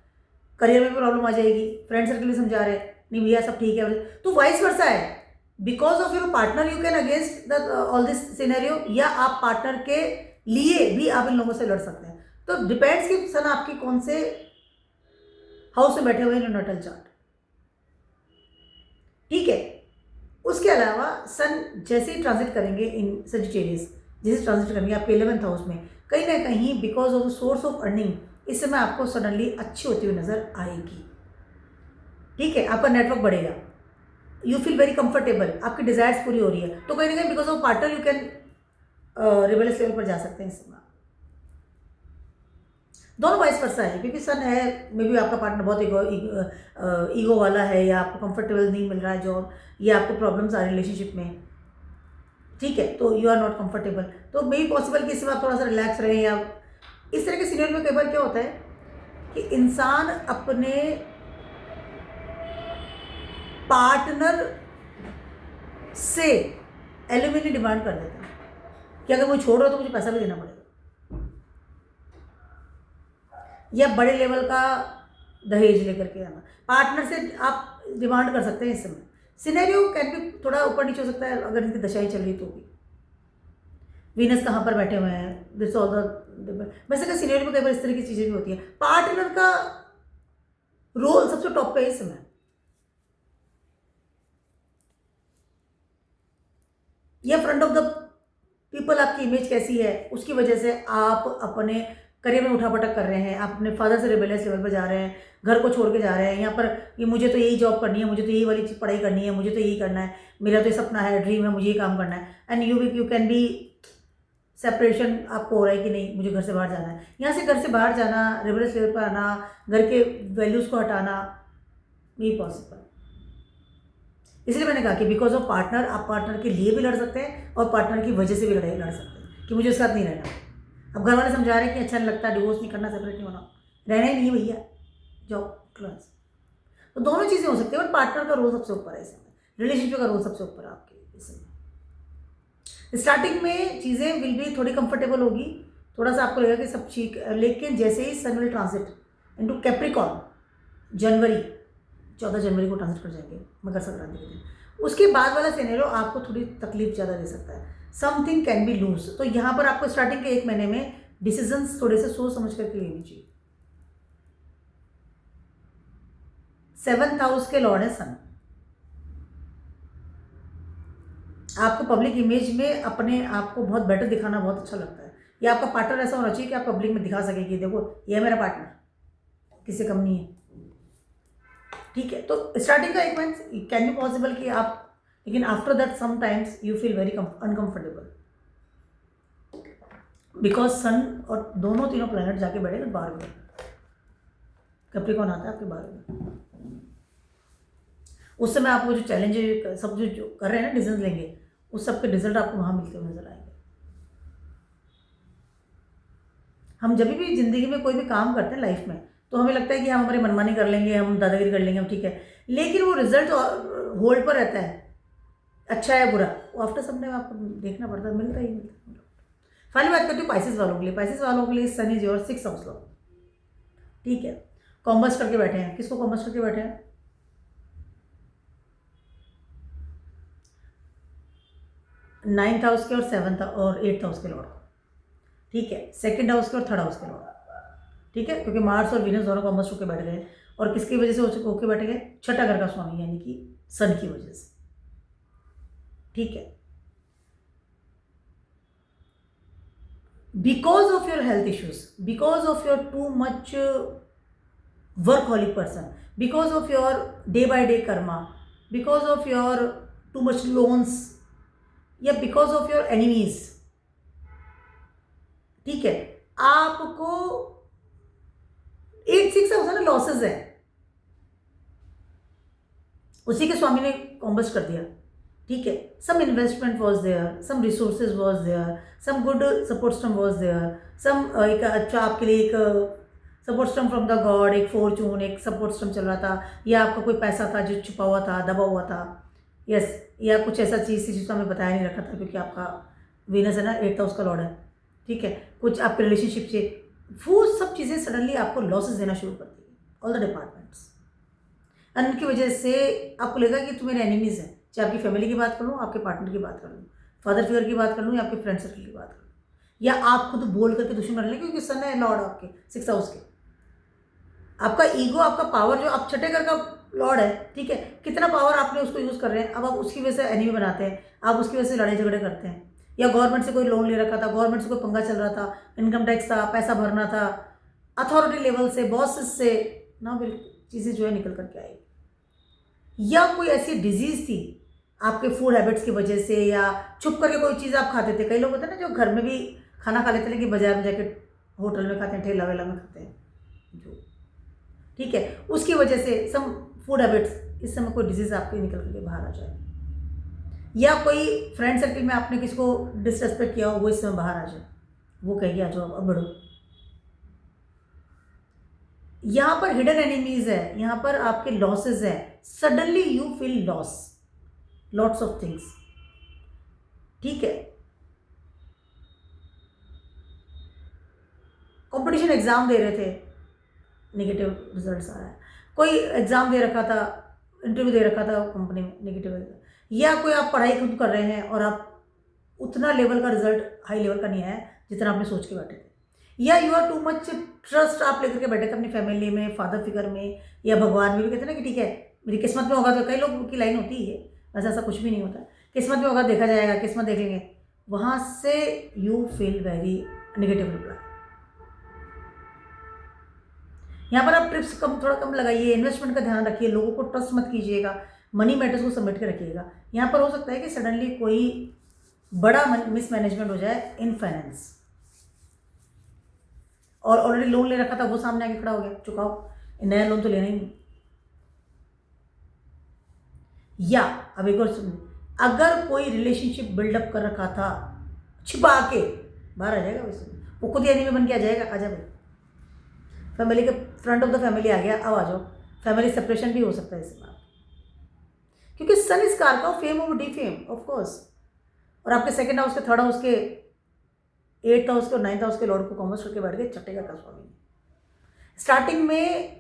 करियर में भी प्रॉब्लम आ जाएगी, फ्रेंड सर्कल भी समझा रहे हैं, नहीं भैया सब ठीक है, तो वाइस वर्सा है। Because of your partner you can against the all this scenario, या आप पार्टनर के लिए भी आप इन लोगों से लड़ सकते हैं। तो डिपेंड्स कि सन आपकी कौन से हाउस में बैठे हुए हैं नोटल चार्ट। ठीक है, उसके अलावा सन जैसे ही ट्रांजिट करेंगे इन सजिटेरियस, जैसे ट्रांजिट करेंगे आपके 11th हाउस में, कहीं ना कहीं because of source of earning इस समय आपको सडनली अच्छी होती हुई नजर आएगी। ठीक है, आपका नेटवर्क बढ़ेगा, यू फील वेरी कंफर्टेबल, आपकी डिजायर्स पूरी हो रही है, तो कहीं ना कहीं because of partner you can rebellious level पर जा सकते हैं इस समय। दोनों वाइस वर्सा है, क्योंकि सन है, मे बी आपका पार्टनर बहुत ईगो वाला है, या आपको कंफर्टेबल नहीं मिल रहा है जॉब, या आपको प्रॉब्लम्स आ रही रिलेशनशिप में। ठीक है, तो यू आर नॉट कंफर्टेबल, तो मे बी पॉसिबल कि इस समय आप थोड़ा सा रिलैक्स रहें, या इस तरह के सीनियर में कई बार क्या होता है कि इंसान अपने पार्टनर से एलिमिनी डिमांड कर देता है कि अगर मुझे छोड़ रहा हो तो मुझे पैसा भी देना पड़ेगा, या बड़े लेवल का दहेज लेकर के आना। पार्टनर से आप डिमांड कर सकते हैं इस समय। सिनेरियो कैन भी थोड़ा ऊपर नीचे हो सकता है अगर इनकी दशाएं चल रही तो भी। वीनस कहाँ पर बैठे हुए हैं, दिस ऑल द वैसे का सिनेरियो में कई बार इस तरह की चीज़ें भी होती है। पार्टनर का रोल सबसे टॉप पे है इस समय, या फ्रंट ऑफ द पीपल आपकी इमेज कैसी है उसकी वजह से आप अपने करियर में उठापटक कर रहे हैं, आप अपने फादर से रिबेलियस लेवल पर जा रहे हैं, घर को छोड़ के जा रहे हैं, यहाँ पर ये मुझे तो यही जॉब करनी है, मुझे तो यही वाली पढ़ाई करनी है, मुझे तो यही करना है, मेरा तो ये सपना है, ड्रीम है, मुझे ये काम करना है, and you can be separation आपको हो रहा है कि नहीं मुझे घर से बाहर जाना है। यहाँ से घर से बाहर जाना, रिबेलियस लेवल पर आना, घर के वैल्यूज़ को हटाना नहीं पॉसिबल। इसलिए मैंने कहा कि बिकॉज ऑफ पार्टनर आप पार्टनर के लिए भी लड़ सकते हैं और पार्टनर की वजह से भी लड़ाई लड़ सकते हैं कि मुझे उसके साथ नहीं रहना। अब घर वाले समझा रहे हैं कि अच्छा नहीं लगता, डिवोर्स नहीं करना, सेपरेट नहीं होना, रहना ही नहीं भैया, जॉब क्लास, तो दोनों चीज़ें हो सकती है। बट पार्टनर का रोल सबसे ऊपर है इस समय, रिलेशनशिप का रोल सबसे ऊपर है आपके इस समय। स्टार्टिंग में चीज़ें विल भी थोड़ी कंफर्टेबल होगी, थोड़ा सा आपको लगेगा कि सब ठीक, लेकिन जैसे ही sun will transit into Capricorn, जनवरी 14 जनवरी को ट्रांसिट कर जाएंगे मकर संक्रांति के दिन, उसके बाद वाला सिनेरियो आपको थोड़ी तकलीफ ज़्यादा दे सकता है, समथिंग कैन बी लूज। तो यहाँ पर आपको स्टार्टिंग के 1 महीने में डिसीजंस थोड़े से सोच समझ करके लेनी चाहिए। 7th हाउस के लॉर्ड है सन, आपको पब्लिक इमेज में अपने आप को बहुत बेटर दिखाना बहुत अच्छा लगता है, या आपका पार्टनर ऐसा होना चाहिए कि आप पब्लिक में दिखा सके कि देखो ये है मेरा पार्टनर, किसी कम नहीं है। ठीक है, तो स्टार्टिंग का 1 मंथ कैन बी पॉसिबल कि आप, लेकिन after that sometimes you feel very uncomfortable, because sun और दोनों तीनों प्लैनेट जाके बैठेंगे 12 में, कैप्रिकॉर्न आता है आपके 12 में। उस समय आपको जो चैलेंज सब जो कर रहे हैं ना, डिसीजन लेंगे, उस सब के रिजल्ट आपको वहाँ मिलते हुए नजर आएंगे। हम जब भी जिंदगी में कोई भी काम करते हैं लाइफ में, तो हमें लगता है कि हम हमारी मनमानी कर लेंगे, हम दादागिरी कर लेंगे, हम ठीक है, लेकिन वो रिजल्ट होल्ड पर रहता है, अच्छा है बुरा, वो आफ्टर सम टाइम आपको देखना पड़ता है, मिलता ही मिलता है। फाइनली बात करती हूँ पाइसेस वालों के लिए। पाइसेस वालों के लिए sun is your 6th house lord. ठीक है, कॉम्बस करके बैठे हैं, किसको कॉम्बस करके बैठे हैं? 9th हाउस के और 7th और 8th हाउस के लॉर्ड। ठीक है, 2nd हाउस के और 3rd हाउस के लॉर्ड। ठीक है, क्योंकि मार्स और वीनस दोनों कॉम्बस होकर बैठ गए, और किसकी वजह से होकर बैठ गए? 6ठा घर का स्वामी यानी कि सन की वजह से। ठीक है, because of your health issues, because of your too much workaholic person, because of your day by day karma, because of your too much loans, या because of your enemies, ठीक है, आपको 8-6 हाउस है ना, लॉसेस है, उसी के स्वामी ने कॉम्बस्ट कर दिया। ठीक है, some investment was there, some resources was there, some good support system was there, some एक अच्छा आपके लिए एक support system from the God, एक फॉर्चून, एक सपोर्ट सिस्टम चल रहा था, या आपका कोई पैसा था जो छुपा हुआ था, दबा हुआ था, यस, या कुछ ऐसा चीज़ थी जिसको हमें बताया नहीं रखा था, क्योंकि आपका वीनस है ना 8th हाउस का लॉर्ड है। ठीक है, कुछ आपके रिलेशनशिप से वो सब चीज़ें सडनली आपको लॉसेस देना शुरू कर दी, ऑल द डिपार्टमेंट्स, एंड उनकी वजह से आपको लगेगा कि तुम्हें एनिमीज हैं, चाहे आपकी फैमिली की बात कर लूँ, आपके पार्टनर की बात कर लूँ, फादर फिगर की बात कर लूँ, या आपके फ्रेंड सर्कल की बात कर लूँ, या आप खुद बोल करके दुश्मन कर लें, क्योंकि सन है लॉर्ड आपके 6th हाउस के, आपका ईगो, आपका पावर, जो आप छठे घर का लॉर्ड है, ठीक है, कितना पावर आपने उसको यूज़ कर रहे हैं, अब आप उसकी वजह से एनिमी बनाते हैं, आप उसकी वजह से लड़ाई झगड़े करते हैं, या गवर्नमेंट से कोई लोन ले रखा था, गवर्नमेंट से कोई पंगा चल रहा था, इनकम टैक्स था, पैसा भरना था, अथॉरिटी लेवल से, बॉसेस से ना, बिल्कुल चीज़ें जो है निकल करके आएगी। या कोई ऐसी डिजीज़ थी आपके फूड हैबिट्स की वजह से, या छुप करके कोई चीज़ आप खाते थे, कई लोग होते हैं ना जो घर में भी खाना खा लेते हैं लेकिन बाजार में जाके होटल में खाते हैं, ठेला वेला में खाते हैं जो, ठीक है, उसकी वजह से सम फूड हैबिट्स, इस समय कोई डिजीज़ आपके निकल करके बाहर आ जाए, या कोई फ्रेंड सर्कल में आपने किसी को डिसरेस्पेक्ट किया हो, वो इस समय बाहर आ जाए, वो कहेगी आ जाओ अब बढ़ो। यहाँ पर हिडन एनिमीज है, यहाँ पर आपके लॉसेस है, suddenly you feel loss, lots of things, ठीक है। कंपटीशन एग्जाम दे रहे थे, नेगेटिव रिजल्ट्स आ रहा है, कोई एग्जाम दे रखा था, इंटरव्यू दे रखा था कंपनी में, नेगेटिव, या कोई आप पढ़ाई खुद कर रहे हैं और आप उतना लेवल का रिजल्ट हाई लेवल का नहीं आया जितना आपने सोच के बैठे थे, या you are too much trust आप लेकर के बैठे थे अपनी फैमिली में, फादर फिगर में, या भगवान में भी कहते हैं ना कि ठीक है मेरी किस्मत में होगा, तो कई लोग की लाइन होती है, वैसे ऐसा कुछ भी नहीं होता, किस्मत में होगा देखा जाएगा, किस्मत देख लेंगे, वहाँ से you feel very negative reply. यहाँ पर आप ट्रिप्स थोड़ा कम लगाइए, इन्वेस्टमेंट का ध्यान रखिए, लोगों को ट्रस्ट मत कीजिएगा, मनी मैटर्स को समेट के रखिएगा। यहाँ पर हो सकता है कि सडनली कोई बड़ा मिसमैनेजमेंट हो जाए इन फाइनेंस, और ऑलरेडी लोन ले रखा था वो सामने आके खड़ा हो गया, चुकाओ, नया लोन तो लेना ही नहीं। या अब एक और सुनिए, अगर कोई रिलेशनशिप बिल्डअप कर रखा था छिपा के, बाहर आ जाएगा, वैसे वो खुद ही एनिमी बन के आ जाएगा, आ जा भाई, फैमिली के फ्रंट ऑफ द फैमिली आ गया, अब आ जाओ, फैमिली सेपरेशन भी हो सकता है इससे बात, क्योंकि सन इस कार का fame over D fame of course, और आपके सेकंड हाउस के, थर्ड हाउस के, 8th हाउस के और 9th हाउस के लॉर्ड को कॉमर्स करके बैठ गए छठे का स्वामी। स्टार्टिंग में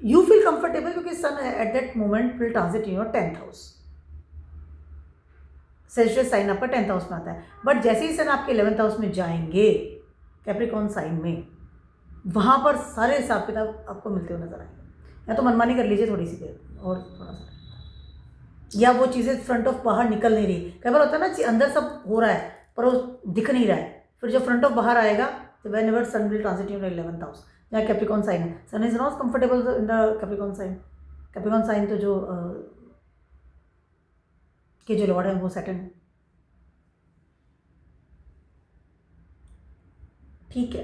यू फील कंफर्टेबल क्योंकि sun at that moment will transit in your 10th house, Sagittarius sign आपका 10th हाउस में आता है, बट जैसे ही सन आपके 11th हाउस में जाएंगे कैप्रिकॉर्न साइन में, वहाँ पर सारे हिसाब किताब आपको मिलते हुए नजर आएंगे, या तो मनमानी कर लीजिए थोड़ी सी देर और थोड़ा सा, या वो चीज़ें फ्रंट ऑफ बाहर निकल नहीं रही, कई बार होता है ना अंदर सब हो रहा है पर वो दिख नहीं रहा है, फिर जब फ्रंट ऑफ बाहर आएगा तो whenever sun will transit in 11th house, जहाँ कैप्रिकॉर्न साइन है, sun is not comfortable in the Capricorn sign, Capricorn sign तो जो के जो लॉर्ड है वो सैटर्न है, ठीक है,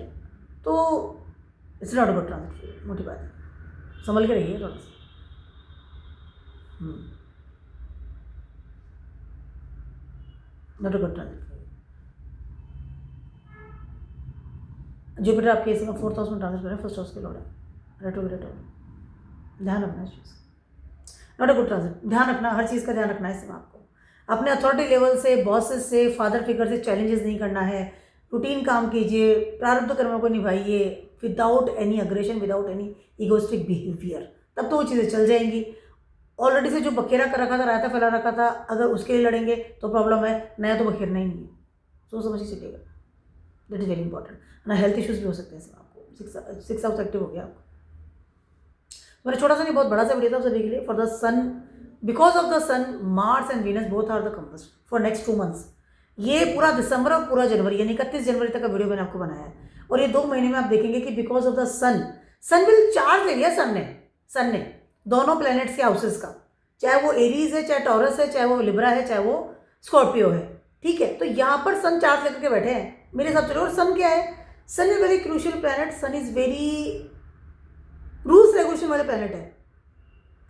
तो इट्स नॉट अबाउट ट्रांजिट, मोटी बात है, संभल के रहिए थोड़ा सा। नॉट अबाउट ट्रांजिट, जुपिटर आपके इसी में 4th हाउस में ट्रांजिट कर रहे हैं, 1st हाउस के लॉर्ड है, रेट्रोग्रेड, ध्यान रखना इस चीज़ का, नॉट अ गुड ट्रांजिट, ध्यान रखना, हर चीज़ का ध्यान रखना है इसमें आपको, अपने अथॉरिटी लेवल से, बॉसेस से, फादर फिगर से चैलेंजेस नहीं करना है, रूटीन काम कीजिए, प्रारब्ध कर्मों को निभाइए without any aggression, without any egoistic behaviour, तब तो वो चीज़ें चल जाएंगी। ऑलरेडी से जो बखेरा कर रखा था, रायता फैला रखा था, अगर उसके लिए लड़ेंगे तो प्रॉब्लम है, नया तो बखेरना ही नहीं है, सोच समझ ही चलिएगा, दैट इज़ वेरी इंपॉर्टेंट, ना हेल्थ इश्यूज़ भी हो सकते हैं इसमें आपको, 6 हाउस एक्टिव हो गया आपको। मेरा छोटा सा नहीं बहुत बड़ा सा वीडियो था आप सभी के लिए, for the sun, because of the sun, Mars and Venus both are the combust for next 2 months, ये पूरा दिसंबर और पूरा जनवरी यानी 31 जनवरी तक का वीडियो मैंने आपको बनाया है, और ये 2 महीने में आप देखेंगे कि because of the sun, sun will charge ले लिया सन ने दोनों प्लैनेट्स के हाउसेस का, चाहे वो एरीज है, चाहे टॉरस है, चाहे वो लिब्रा है, चाहे वो स्कॉर्पियो है, ठीक है, तो यहाँ पर सन चार्ज लेकर के बैठे हैं मेरे हिसाब से। और सन क्या है, sun is very crucial planet, sun is very rules regulation वाले प्लैनेट है,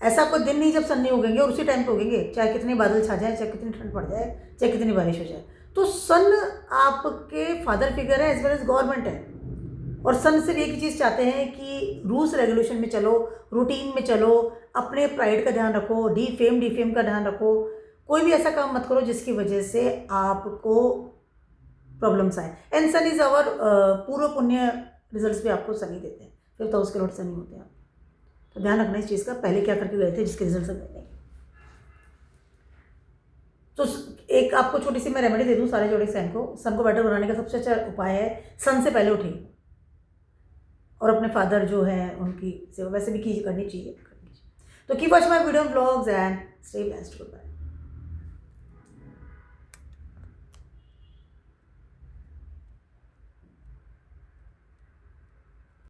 ऐसा कोई दिन नहीं जब सन नहीं उगेंगे, और उसी टाइम पे उगेंगे, चाहे कितने बादल छा जाए, चाहे कितनी ठंड पड़ जाए, चाहे कितनी बारिश हो जाए, तो सन आपके फादर फिगर है एज वेल एज गवर्नमेंट है, और सन सिर्फ एक ही चीज़ चाहते हैं कि रूल्स रेगुलेशन में चलो, रूटीन में चलो, अपने प्राइड का ध्यान रखो, डी फेम का ध्यान रखो, कोई भी ऐसा काम मत करो जिसकी वजह से आपको प्रॉब्लम्स आए। एंड सन इज आवर पूर्व पुण्य रिजल्ट्स भी आपको सनी देते हैं, 5th हाउस के लॉर्ड सनी होते हैं, तो ध्यान रखना इस चीज़ का, पहले क्या करके गए थे जिसके रिजल्ट से गए नहीं। तो एक आपको छोटी सी मैं रेमेडी दे दूँ सारे जोड़े सन को बेटर बनाने का सबसे अच्छा उपाय है सन से पहले उठिए, और अपने फादर जो है उनकी सेवा वैसे भी करनी चाहिए। तो keep watch my video blogs and stay blessed. Good bye.